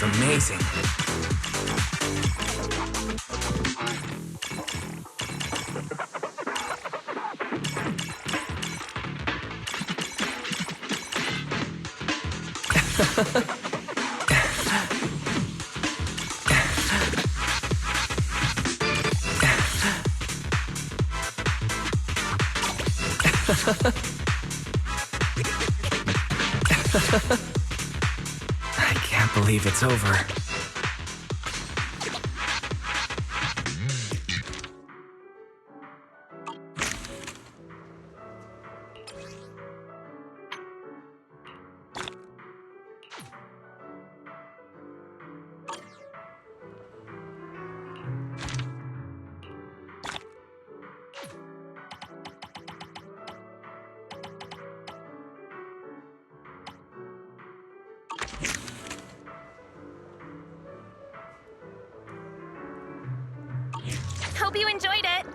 was amazing. I can't believe it's over. Hope you enjoyed it.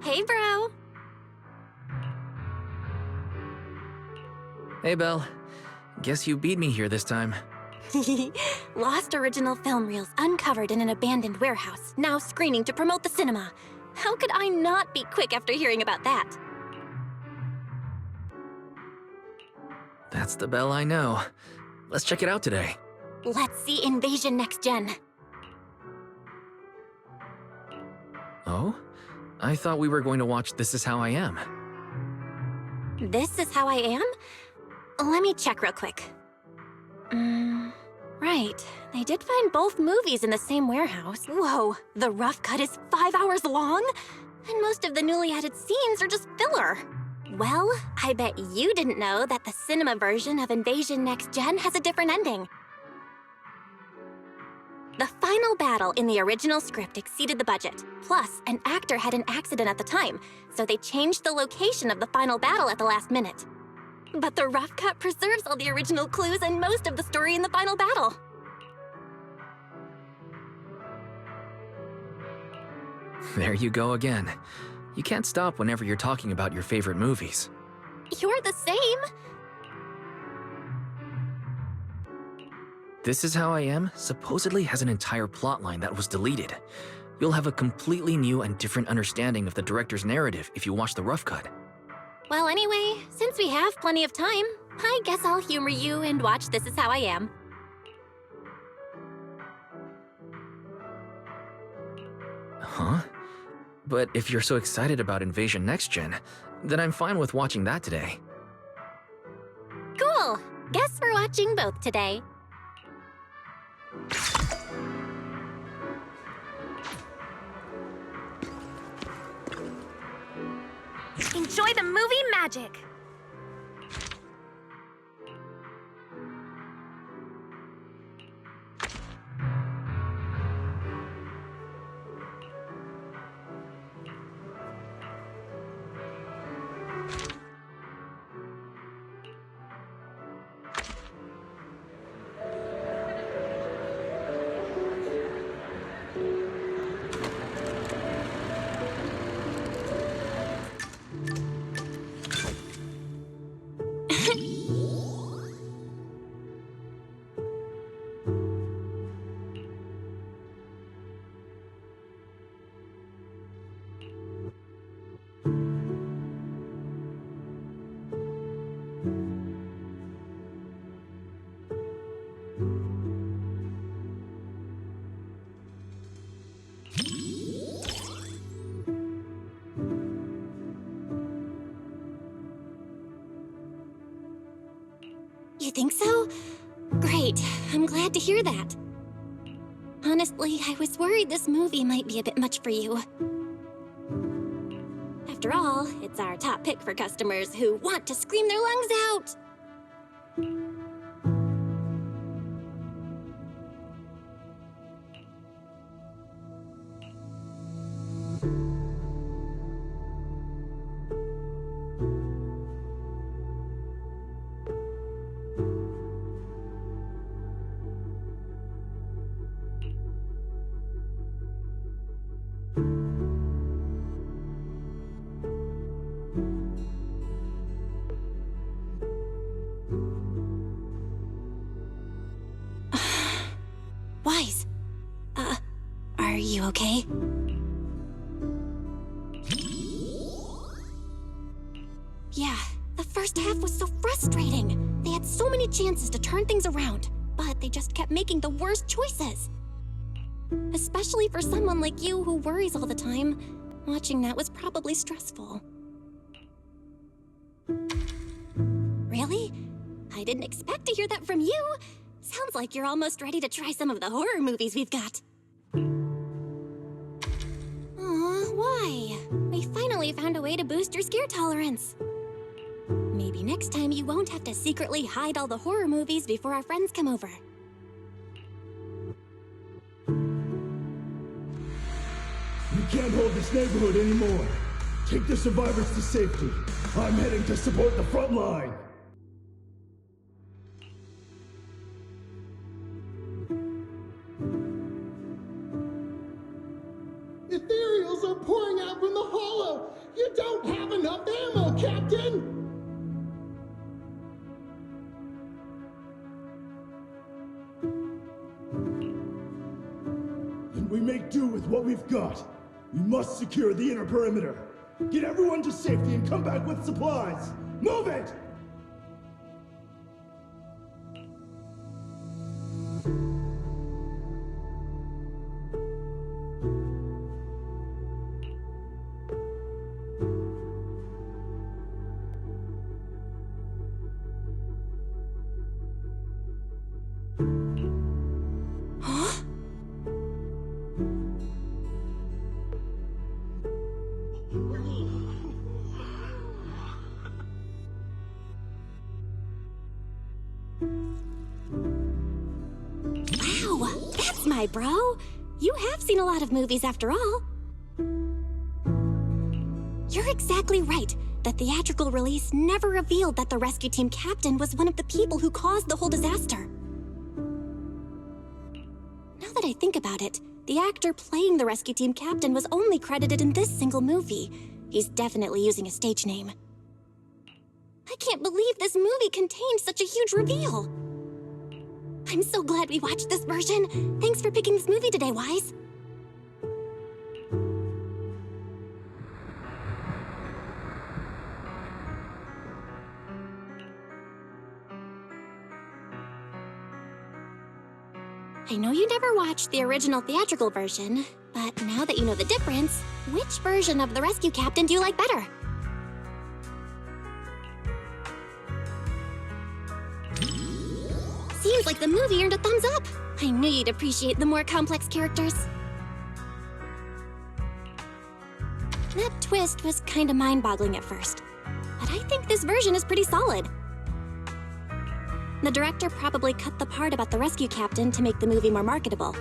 Hey, bro. Hey, Belle. Guess you beat me here this time. Lost original film reels uncovered in an abandoned warehouse, now screening to promote the cinema. How could I not be quick after hearing about that? That's the Belle I know. Let's check it out today. Let's see Invasion Next Gen. Oh? I thought we were going to watch This Is How I Am. This Is How I Am? Let me check real quick. Right. They did find both movies in the same warehouse. Whoa, the rough cut is 5 hours long? And most of the newly added scenes are just filler. Well, I bet you didn't know that the cinema version of Invasion Next Gen has a different ending. The final battle in the original script exceeded the budget. Plus, an actor had an accident at the time, so they changed the location of the final battle at the last minute. But the rough cut preserves all the original clues and most of the story in the final battle. There you go again. You can't stop whenever you're talking about your favorite movies. You're the same. This Is How I Am supposedly has an entire plotline that was deleted. You'll have a completely new and different understanding of the director's narrative if you watch the rough cut. Well, anyway, since we have plenty of time, I guess I'll humor you and watch This Is How I Am. Huh? But if you're so excited about Invasion Next Gen, then I'm fine with watching that today. Cool! Guess we're watching both today. Enjoy the movie magic. You think so? Great. I'm glad to hear that. Honestly, I was worried this movie might be a bit much for you. After all, it's our top pick for customers who want to scream their lungs out. you, okay? Yeah, the first half was so frustrating. They had so many chances to turn things around, but they just kept making the worst choices. Especially for someone like you who worries all the time, watching that was probably stressful. Really? I didn't expect to hear that from you. Sounds like you're almost ready to try some of the horror movies we've got. Aw, why? We finally found a way to boost your scare tolerance. Maybe next time you won't have to secretly hide all the horror movies before our friends come over. We can't hold this neighborhood anymore. Take the survivors to safety. I'm heading to support the front line. Ethereals are pouring out from the hollow! You don't have enough ammo, Captain! Then we make do with what we've got. We must secure the inner perimeter. Get everyone to safety and come back with supplies. Move it! Wow, that's my bro. You have seen a lot of movies after all. You're exactly right. The theatrical release never revealed that the rescue team captain was one of the people who caused the whole disaster. Now that I think about it, the actor playing the rescue team captain was only credited in this single movie. He's definitely using a stage name. I can't believe this movie contained such a huge reveal. I'm so glad we watched this version. Thanks for picking this movie today, Wise. I know you never watched the original theatrical version, but now that you know the difference, which version of the rescue captain do you like better? Seems like the movie earned a thumbs up. I knew you'd appreciate the more complex characters. That twist was kinda mind-boggling at first, but I think this version is pretty solid. The director probably cut the part about the rescue captain to make the movie more marketable.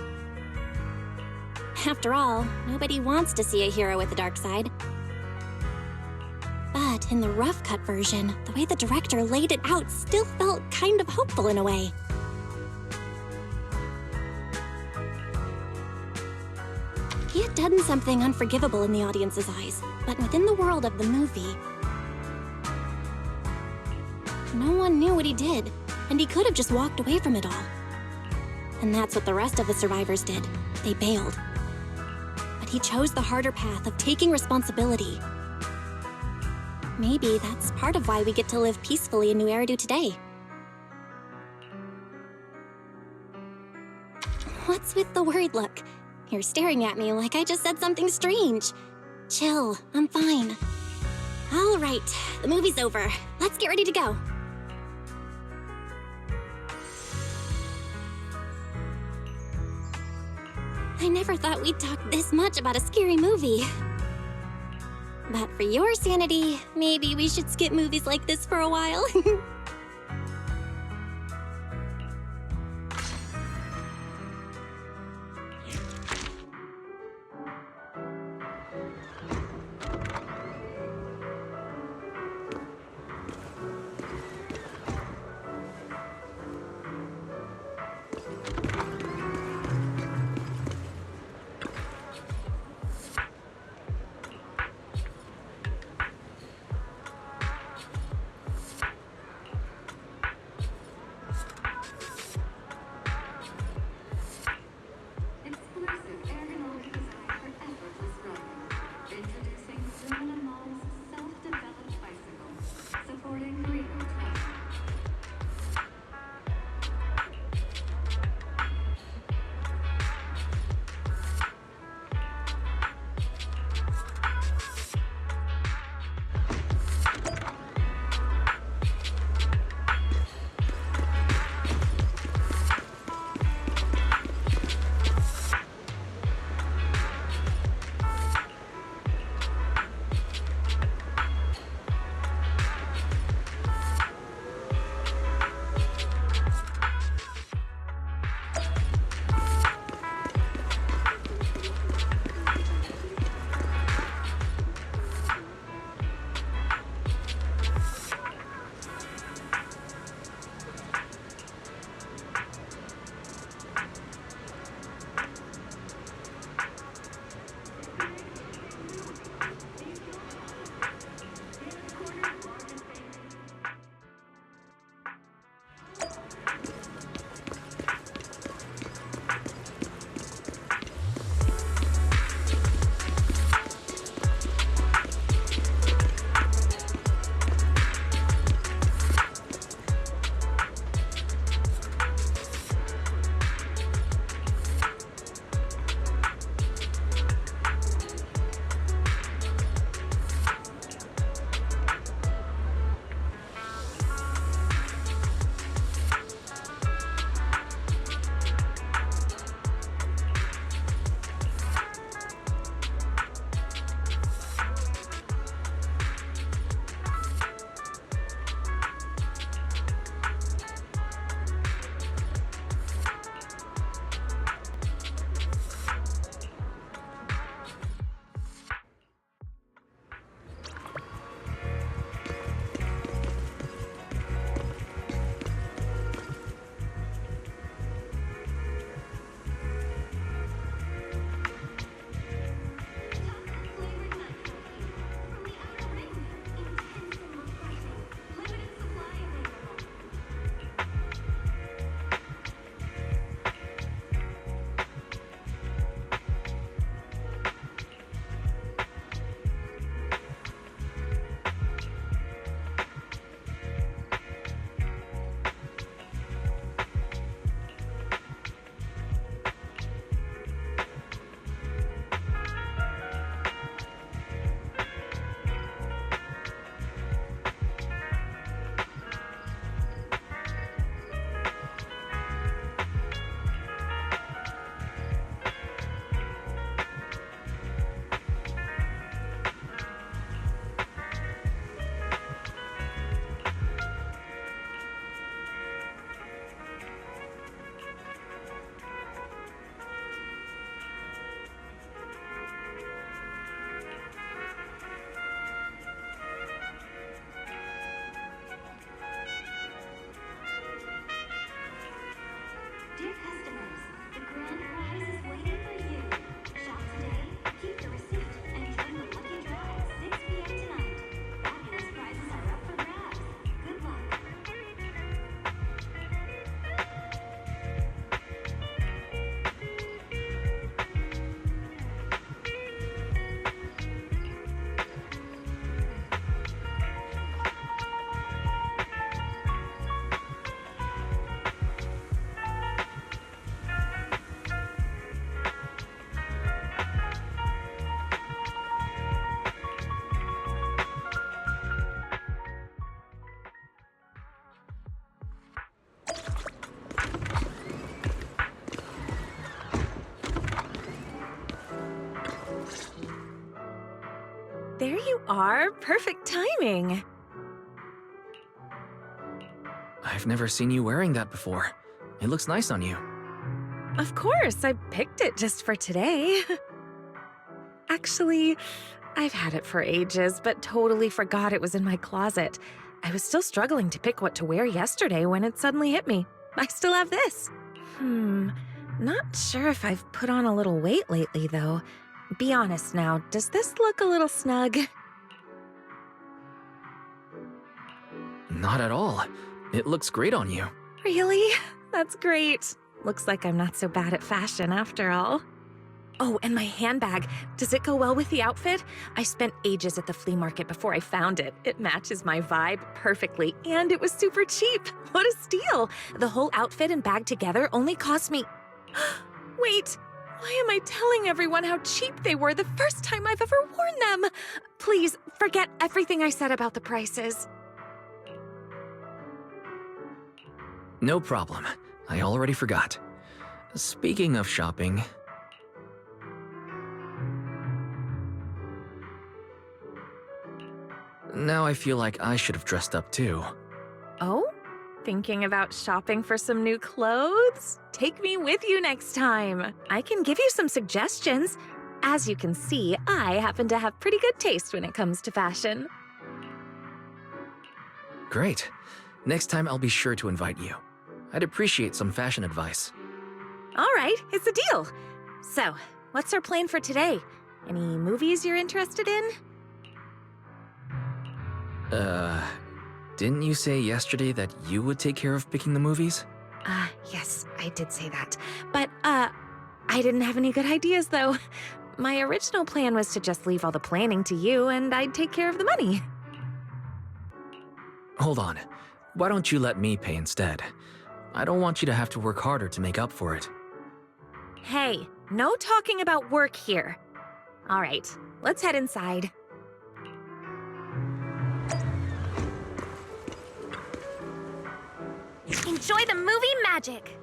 After all, nobody wants to see a hero with a dark side. But in the rough cut version, the way the director laid it out still felt kind of hopeful in a way. He had done something unforgivable in the audience's eyes, but within the world of the movie, no one knew what he did, and he could have just walked away from it all. And that's what the rest of the survivors did. They bailed. But he chose the harder path of taking responsibility. Maybe that's part of why we get to live peacefully in New Eridu today. What's with the worried look? You're staring at me like I just said something strange. Chill, I'm fine. All right, the movie's over. Let's get ready to go. I never thought we'd talk this much about a scary movie. But for your sanity, maybe we should skip movies like this for a while. there you are. Perfect timing. I've never seen you wearing that before. It looks nice on you. Of course, I picked it just for today. Actually, I've had it for ages, but totally forgot it was in my closet. I was still struggling to pick what to wear yesterday when it suddenly hit me. I still have this. Not sure if I've put on a little weight lately, though. Be honest now, does this look a little snug? Not at all. It looks great on you. Really? That's great. Looks like I'm not so bad at fashion after all. Oh, and my handbag. Does it go well with the outfit? I spent ages at the flea market before I found it. It matches my vibe perfectly, and it was super cheap. What a steal! The whole outfit and bag together only cost me... Wait, why am I telling everyone how cheap they were the first time I've ever worn them? Please, forget everything I said about the prices. No problem. I already forgot. Speaking of shopping... Now I feel like I should have dressed up too. Oh? Thinking about shopping for some new clothes? Take me with you next time. I can give you some suggestions. As you can see, I happen to have pretty good taste when it comes to fashion. Great. Next time I'll be sure to invite you. I'd appreciate some fashion advice. All right, it's a deal. So, what's our plan for today? Any movies you're interested in? Didn't you say yesterday that you would take care of picking the movies? Yes, I did say that. But, I didn't have any good ideas, though. My original plan was to just leave all the planning to you, and I'd take care of the money. Hold on. Why don't you let me pay instead? I don't want you to have to work harder to make up for it. Hey, no talking about work here. All right, let's head inside. Enjoy the movie magic!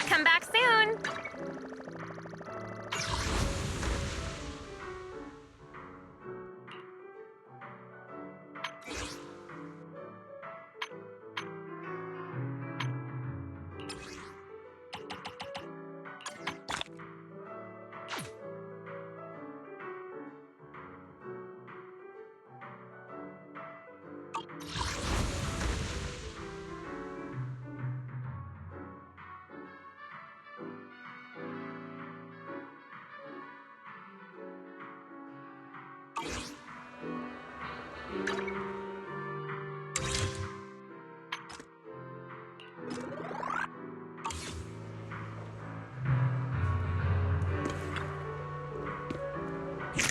Come back soon!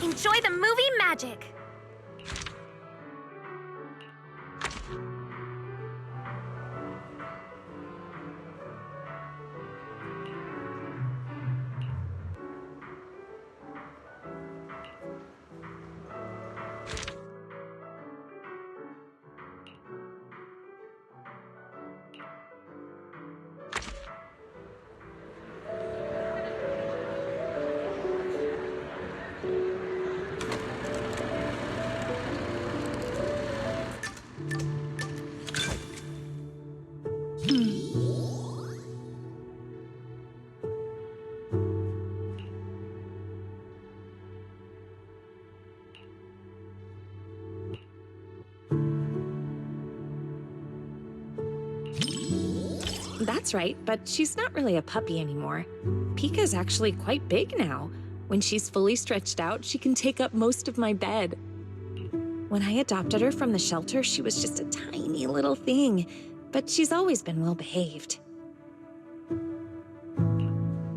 Enjoy the movie magic! That's right, but she's not really a puppy anymore. Pika's actually quite big now. When she's fully stretched out, she can take up most of my bed. When I adopted her from the shelter, she was just a tiny little thing, but she's always been well behaved.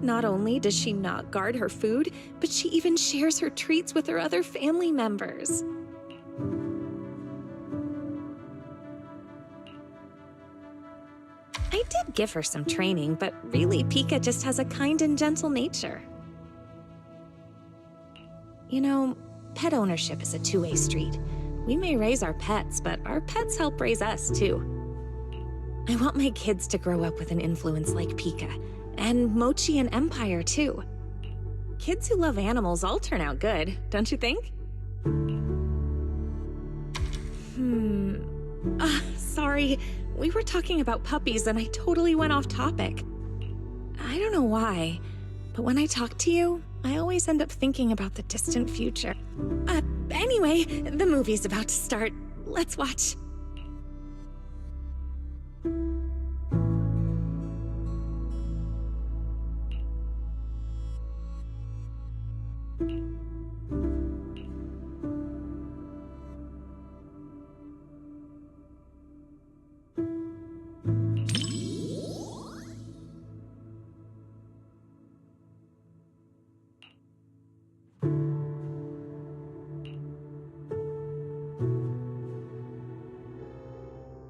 Not only does she not guard her food, but she even shares her treats with her other family members. I did give her some training, but really, Pika just has a kind and gentle nature. You know, pet ownership is a two-way street. We may raise our pets, but our pets help raise us, too. I want my kids to grow up with an influence like Pika, and Mochi and Empire, too. Kids who love animals all turn out good, don't you think? Sorry. We were talking about puppies and I totally went off topic. I don't know why, but when I talk to you, I always end up thinking about the distant future. Anyway, the movie's about to start. Let's watch.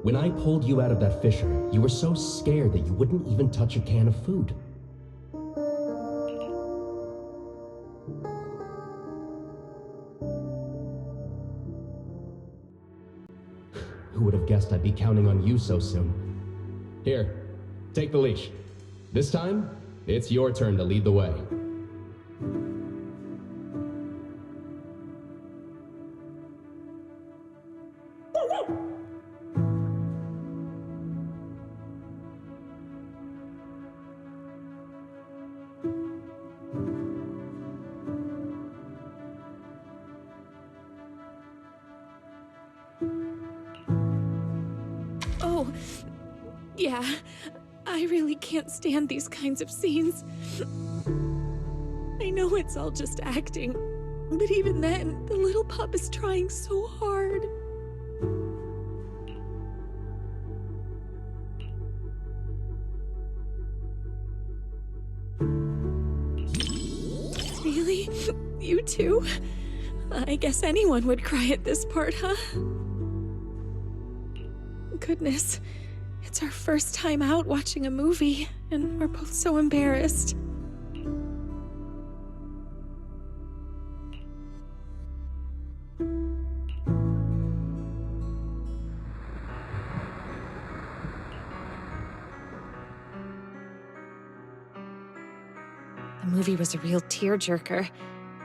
When I pulled you out of that fissure, you were so scared that you wouldn't even touch a can of food. Who would have guessed I'd be counting on you so soon? Here, take the leash. This time, it's your turn to lead the way. Oh, yeah. I really can't stand these kinds of scenes. I know it's all just acting, but even then, the little pup is trying so hard. Really? You too? I guess anyone would cry at this part, huh? Goodness, it's our first time out watching a movie, and we're both so embarrassed. The movie was a real tearjerker.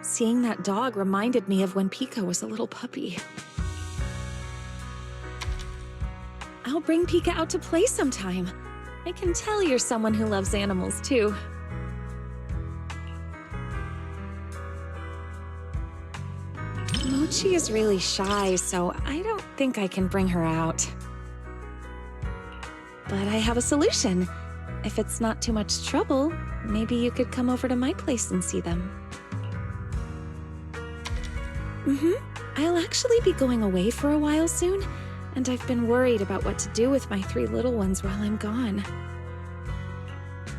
Seeing that dog reminded me of when Pika was a little puppy. I'll bring Pika out to play sometime. I can tell you're someone who loves animals, too. Mochi is really shy, so I don't think I can bring her out. But I have a solution. If it's not too much trouble, maybe you could come over to my place and see them. I'll actually be going away for a while soon, and I've been worried about what to do with my 3 little ones while I'm gone.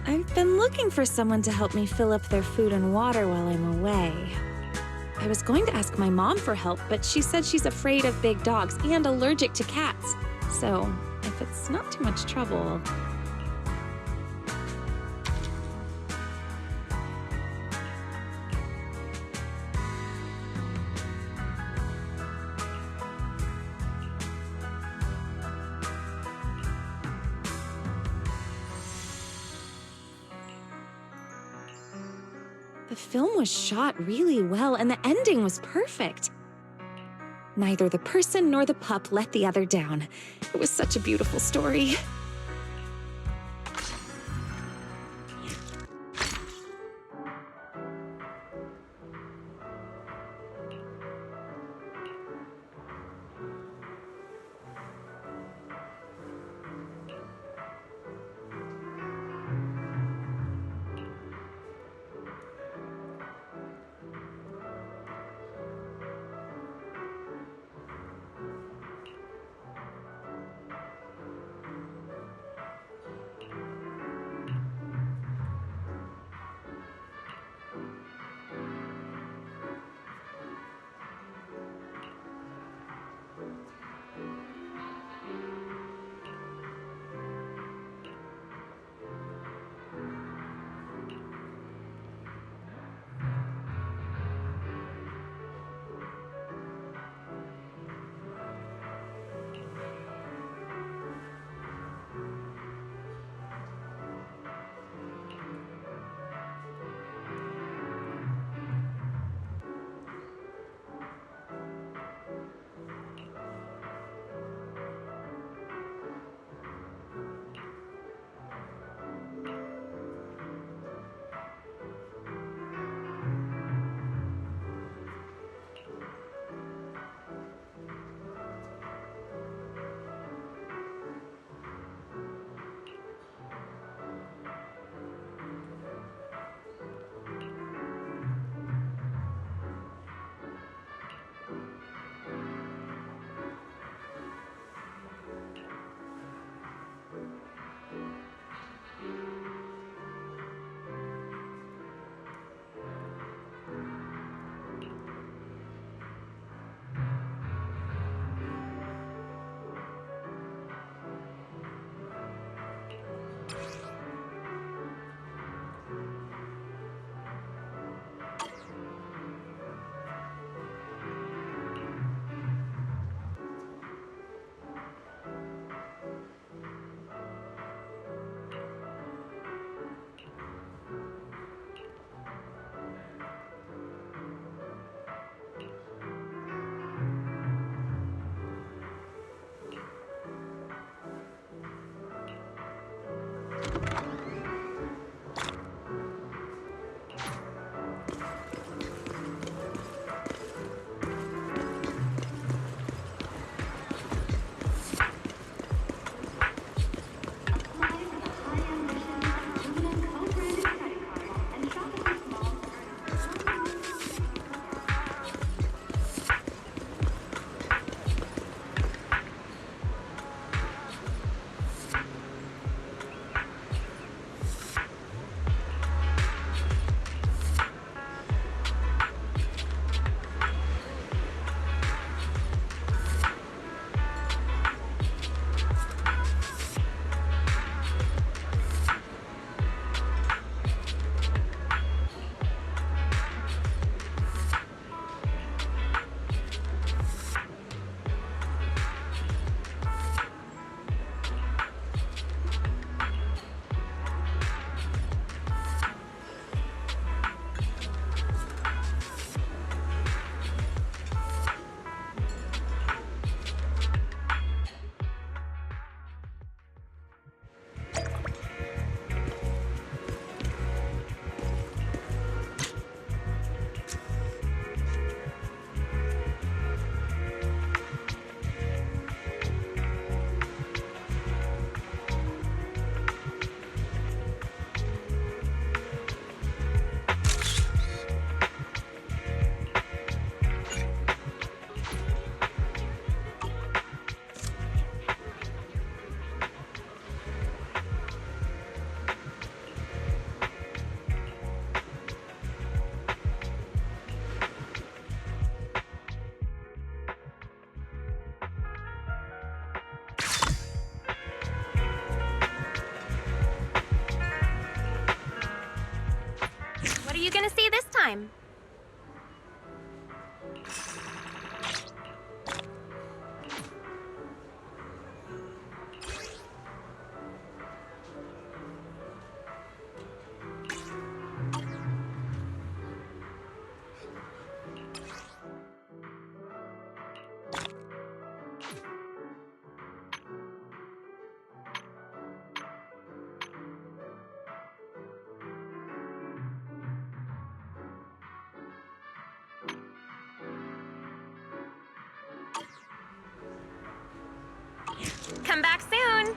I've been looking for someone to help me fill up their food and water while I'm away. I was going to ask my mom for help, but she said she's afraid of big dogs and allergic to cats. So, if it's not too much trouble... The film was shot really well, and the ending was perfect. Neither the person nor the pup let the other down. It was such a beautiful story. time. Come back soon!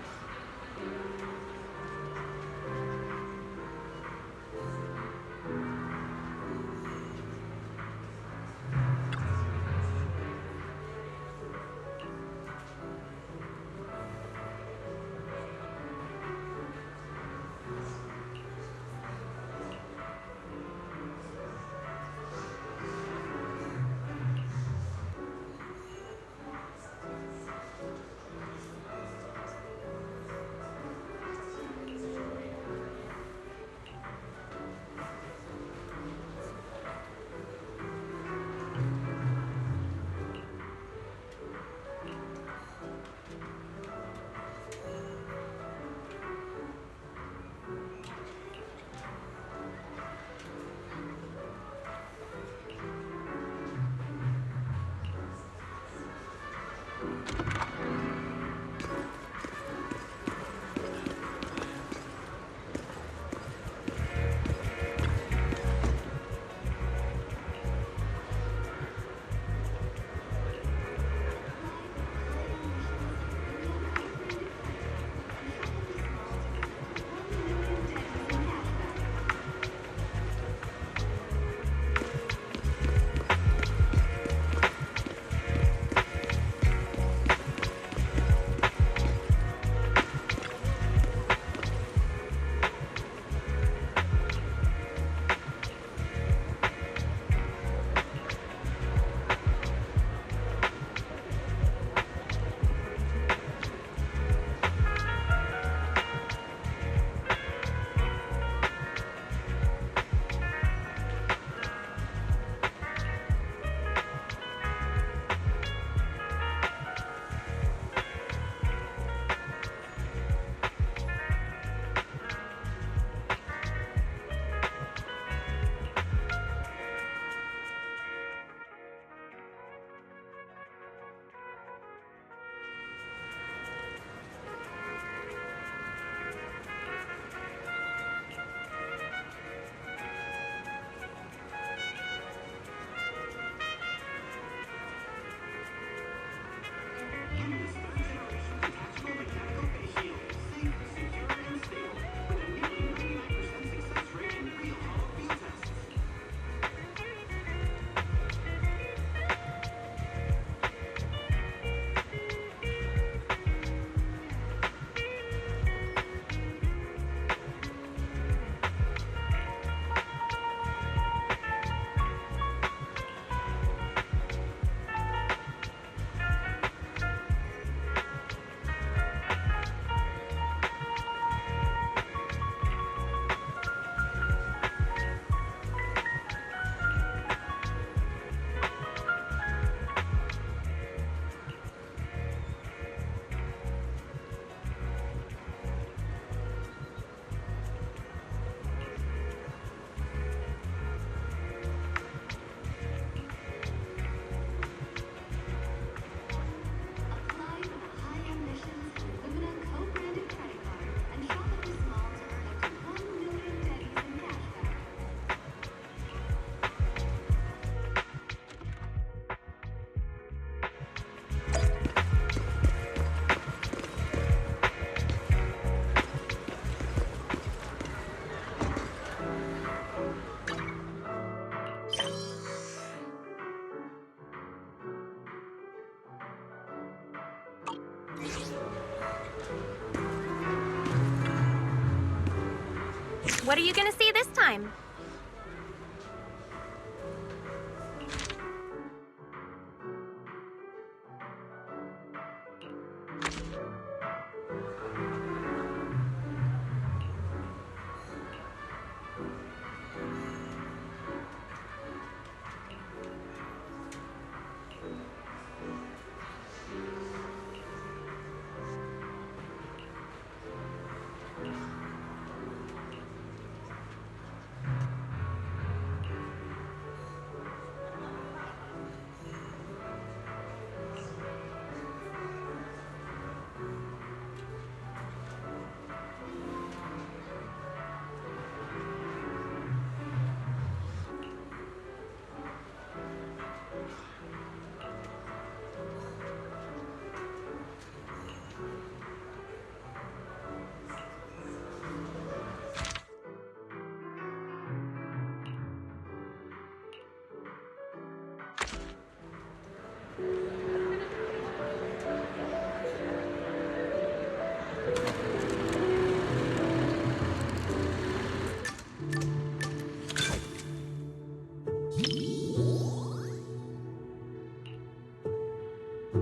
What are you gonna see this time?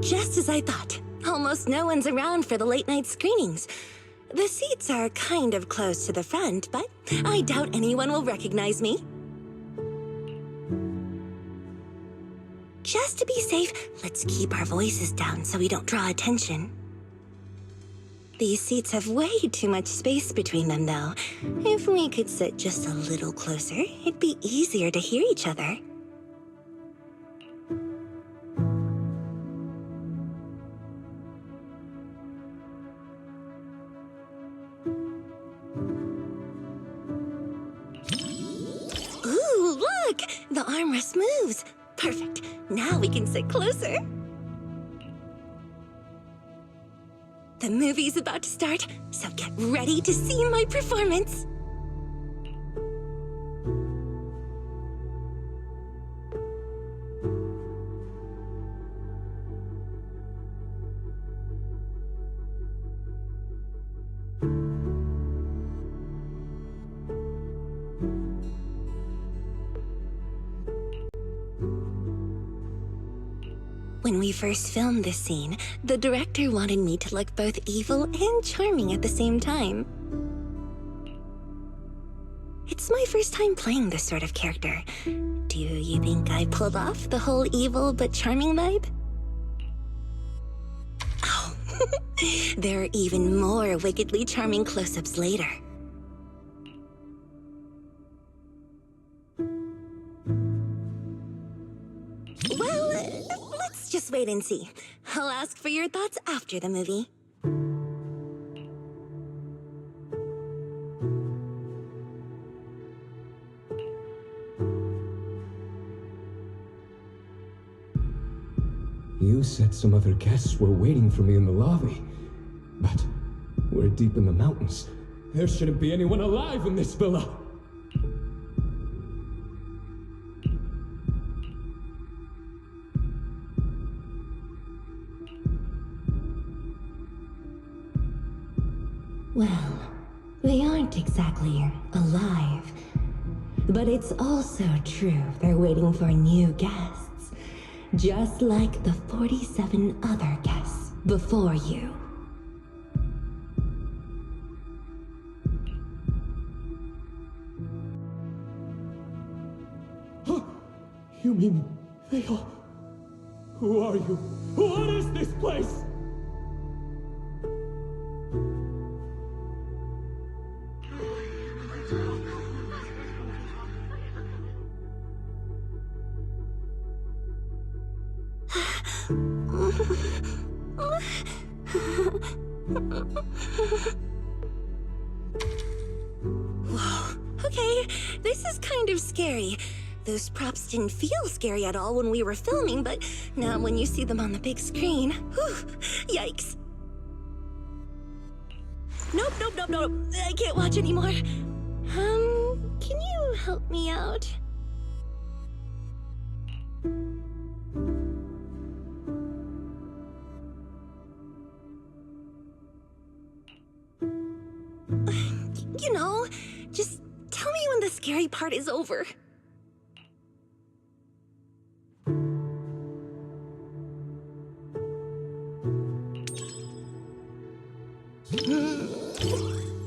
Just as I thought. Almost no one's around for the late-night screenings. The seats are kind of close to the front, but I doubt anyone will recognize me. Just to be safe, let's keep our voices down so we don't draw attention. These seats have way too much space between them, though. If we could sit just a little closer, it'd be easier to hear each other. Ooh, look! The armrest moves. Perfect. Now we can sit closer. The movie's about to start, so get ready to see my performance. When we first filmed this scene, the director wanted me to look both evil and charming at the same time. It's my first time playing this sort of character. Do you think I pulled off the whole evil but charming vibe? Oh, there are even more wickedly charming close-ups later. Well, let's just wait and see. I'll ask for your thoughts after the movie. You said some other guests were waiting for me in the lobby. But we're deep in the mountains. There shouldn't be anyone alive in this villa. Well, they aren't exactly alive. But it's also true they're waiting for new guests. Just like the 47 other guests before you. You mean they all... Who are you? What is this place? Whoa, okay, this is kind of scary. Those props didn't feel scary at all when we were filming, but now when you see them on the big screen, whew, yikes. Nope, I can't watch anymore. Can you help me out? You know, just tell me when the scary part is over.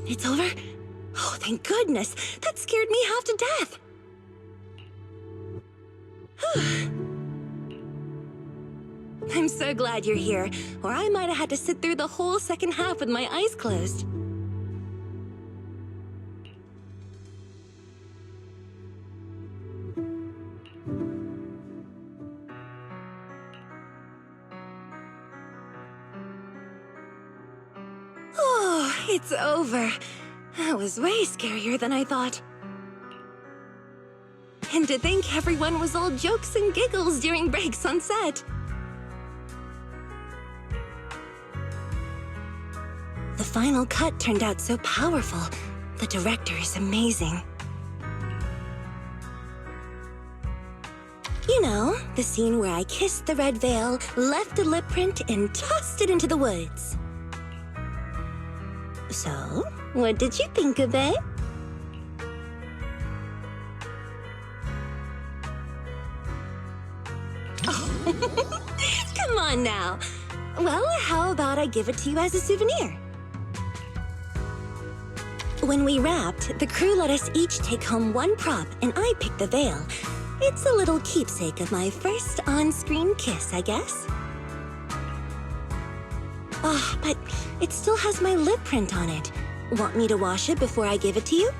It's over? Oh, thank goodness. That scared me half to death. I'm so glad you're here, or I might have had to sit through the whole second half with my eyes closed. Oh, it's over. That was way scarier than I thought. And to think everyone was all jokes and giggles during breaks on set. The final cut turned out so powerful. The director is amazing. You know, the scene where I kissed the red veil, left a lip print, and tossed it into the woods. So, what did you think of it? Oh, Come on now. Well, how about I give it to you as a souvenir? When we wrapped, the crew let us each take home one prop, and I picked the veil. It's a little keepsake of my first on-screen kiss, I guess. Oh, but it still has my lip print on it. Want me to wash it before I give it to you?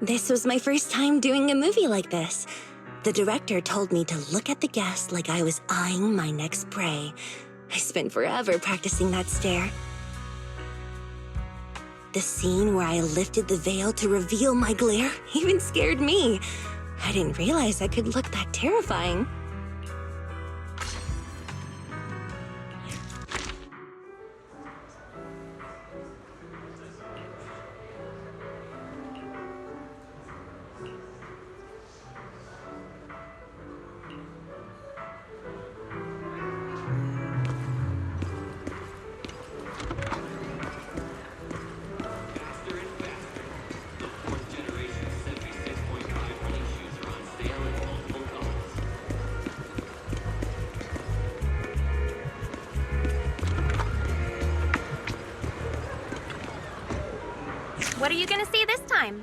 This was my first time doing a movie like this. The director told me to look at the guest like I was eyeing my next prey. I spent forever practicing that stare. The scene where I lifted the veil to reveal my glare even scared me. I didn't realize I could look that terrifying. What are you gonna see this time?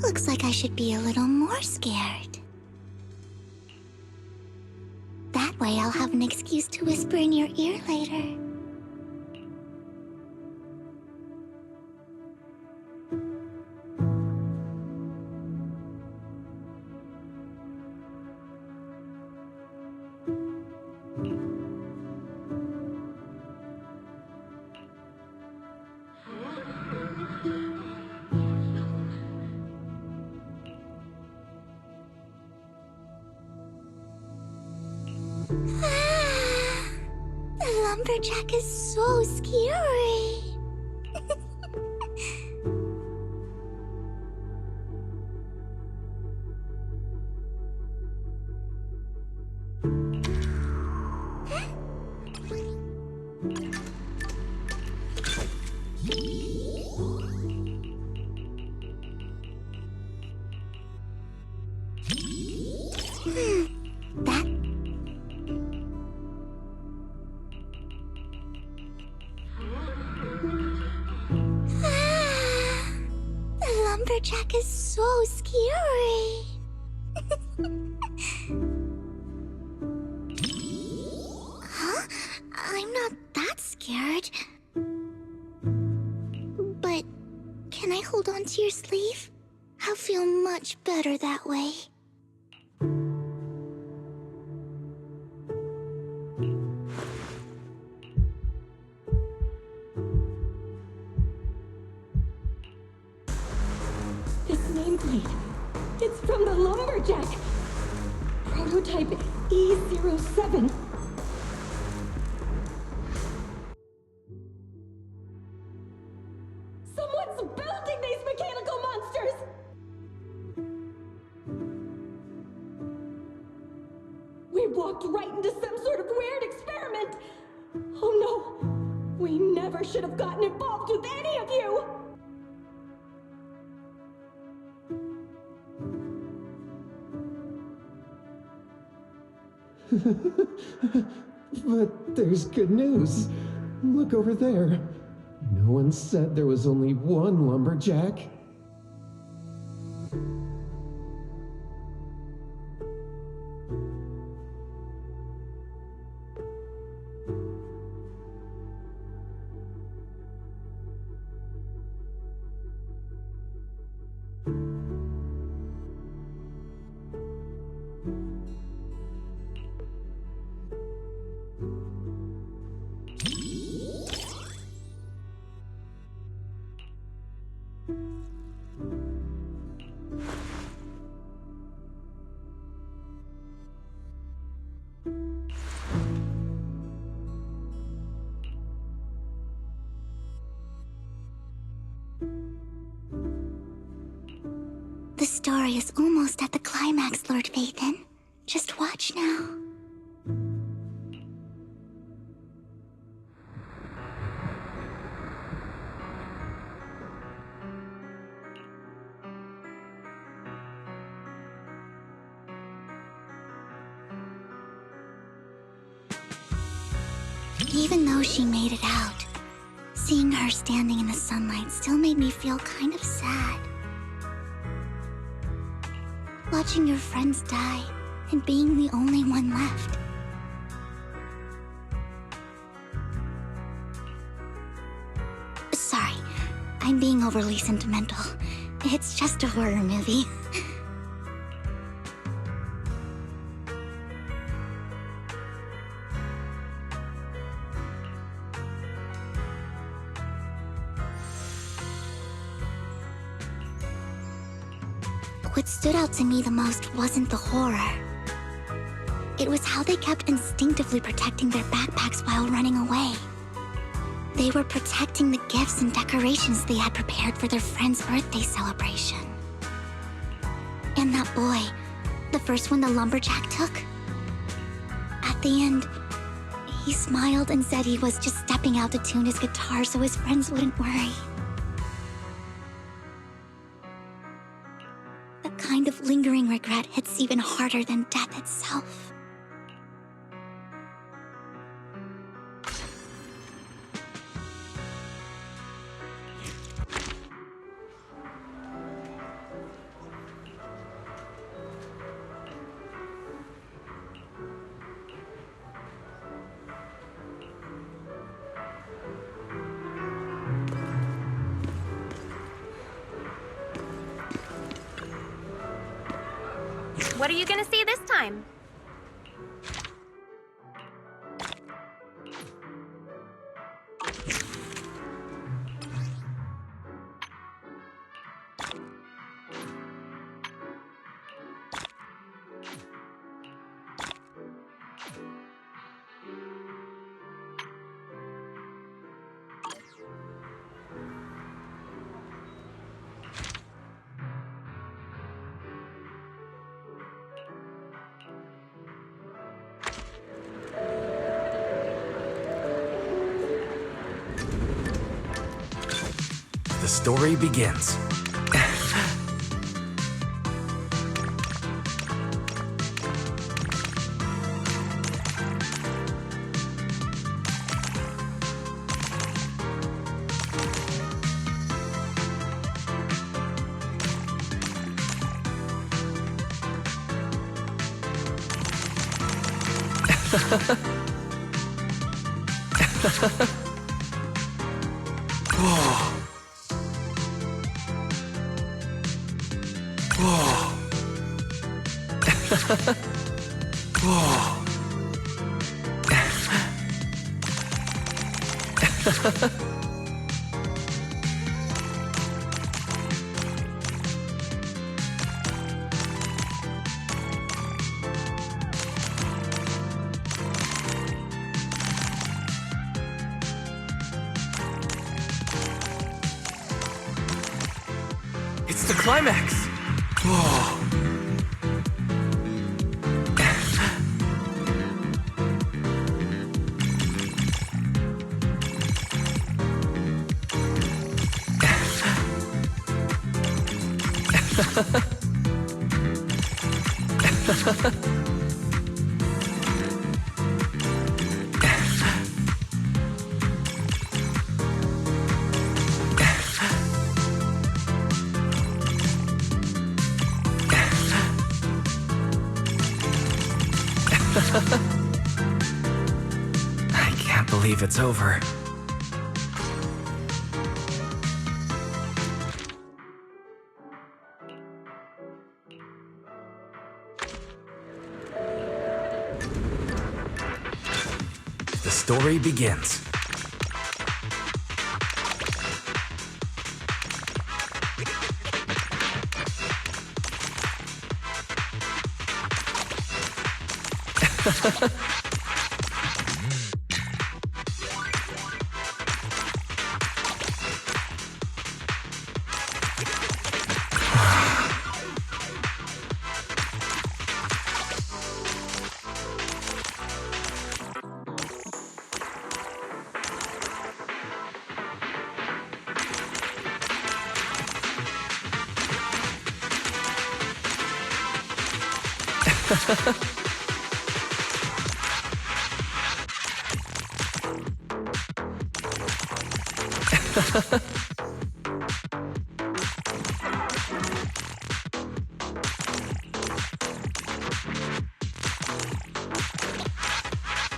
Looks like I should be a little more scared. That way I'll have an excuse to whisper in your ear later. The lumberjack is so scary. The lumberjack is so scary. Huh? I'm not that scared. But can I hold on to your sleeve? I'll feel much better that way. This nameplate, it's from the lumberjack. Prototype E07. Someone's building these mechanical monsters! We walked right into some sort of weird experiment! Oh no! We never should have gotten involved with any of you! But there's good news. Look over there. No one said there was only one lumberjack. The story is almost at the climax, Lord Vathan. Just watch now. Even though she made it out, seeing her standing in the sunlight still made me feel kind of sad. Watching your friends die and being the only one left. Sorry, I'm being overly sentimental. It's just a horror movie. What stood out to me the most wasn't the horror. It was how they kept instinctively protecting their backpacks while running away. They were protecting the gifts and decorations they had prepared for their friend's birthday celebration. And that boy, the first one the lumberjack took, at the end, he smiled and said he was just stepping out to tune his guitar so his friends wouldn't worry. That kind of lingering regret hits even harder than death itself. What are you gonna see this time? The story begins. Whoa. Whoa. Whoa. It's the climax. Whoa. believe it's over. The story begins.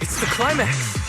It's the climax!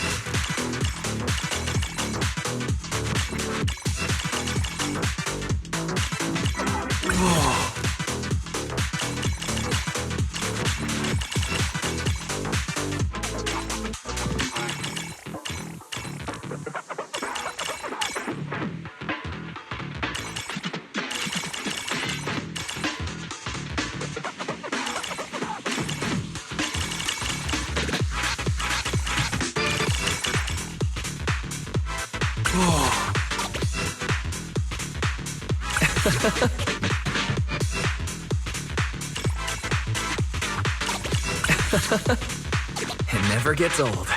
It never gets old.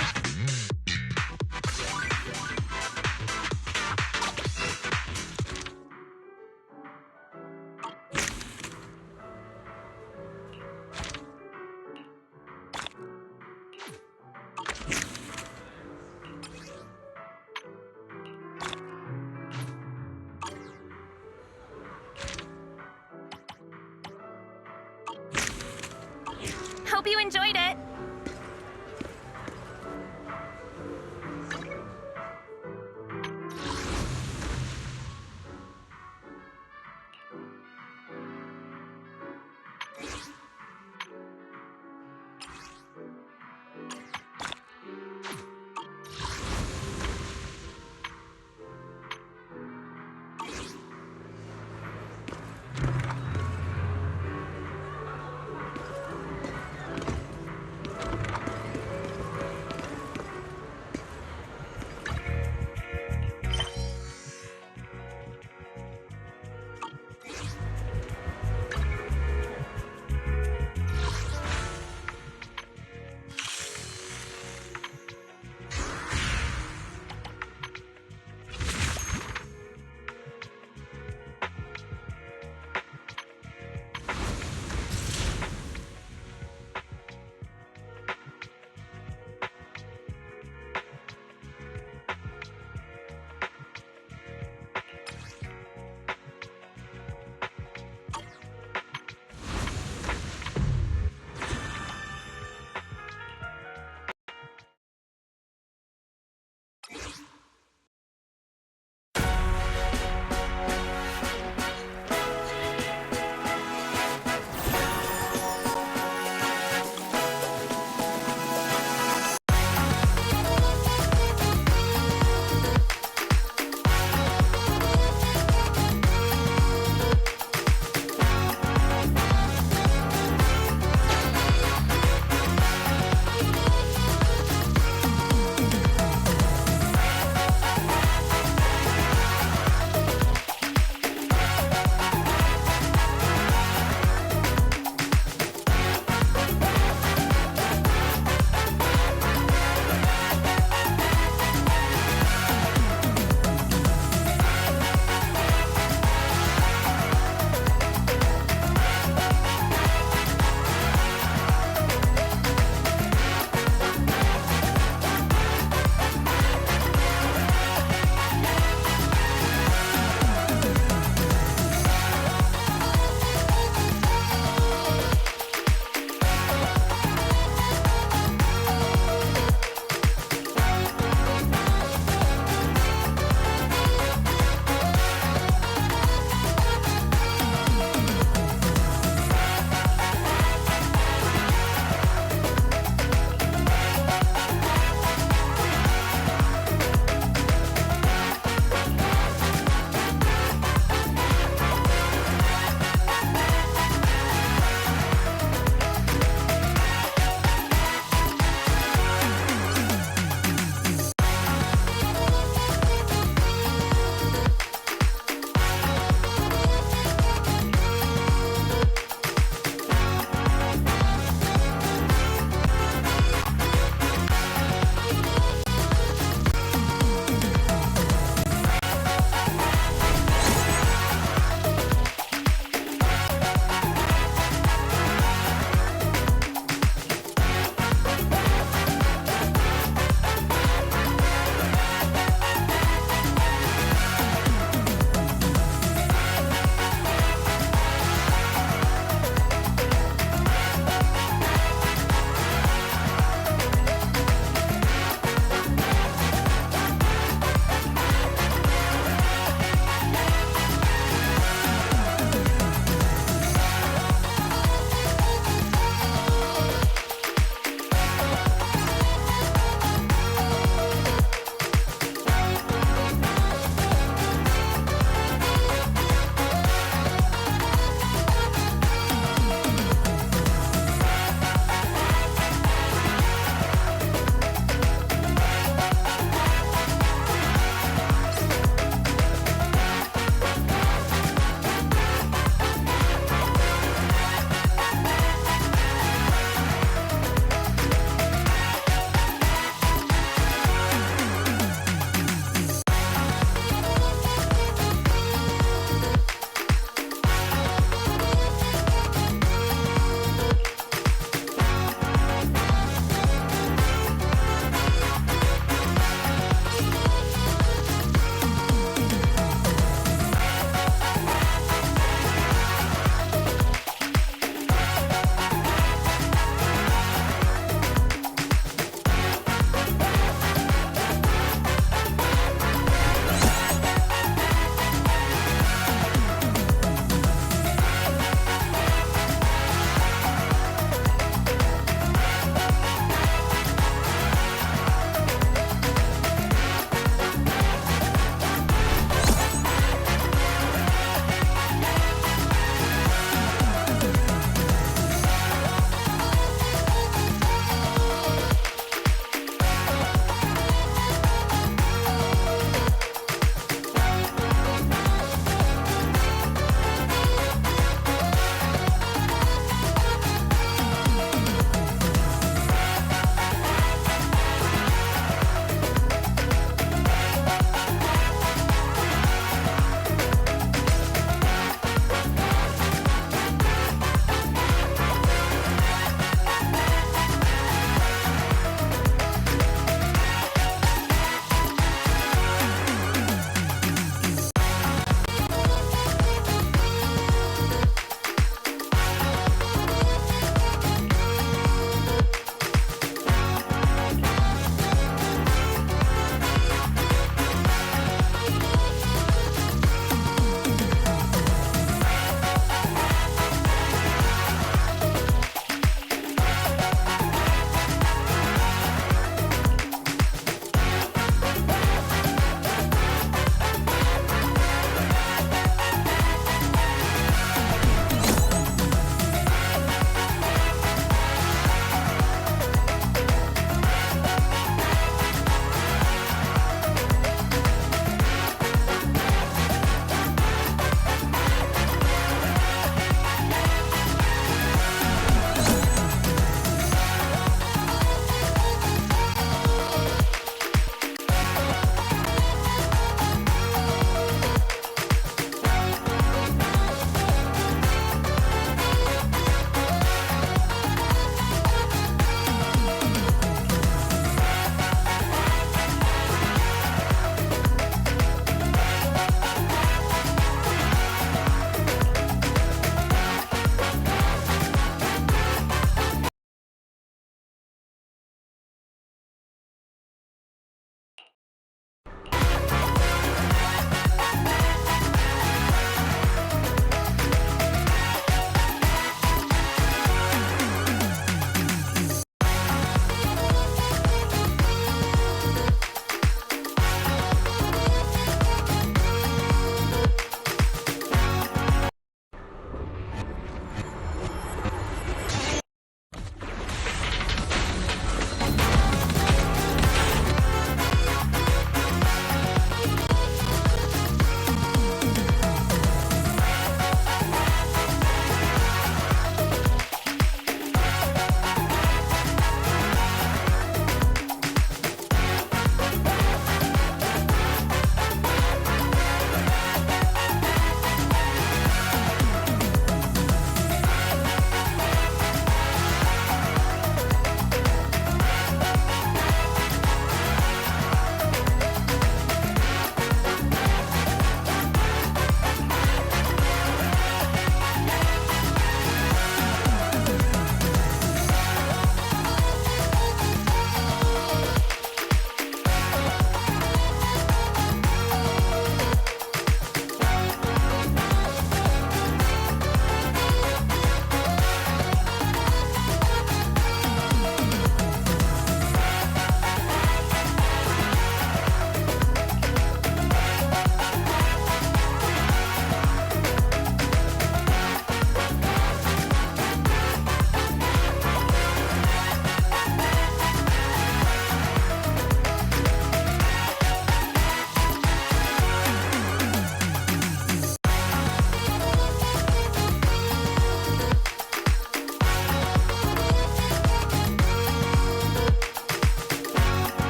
Hope you enjoyed it.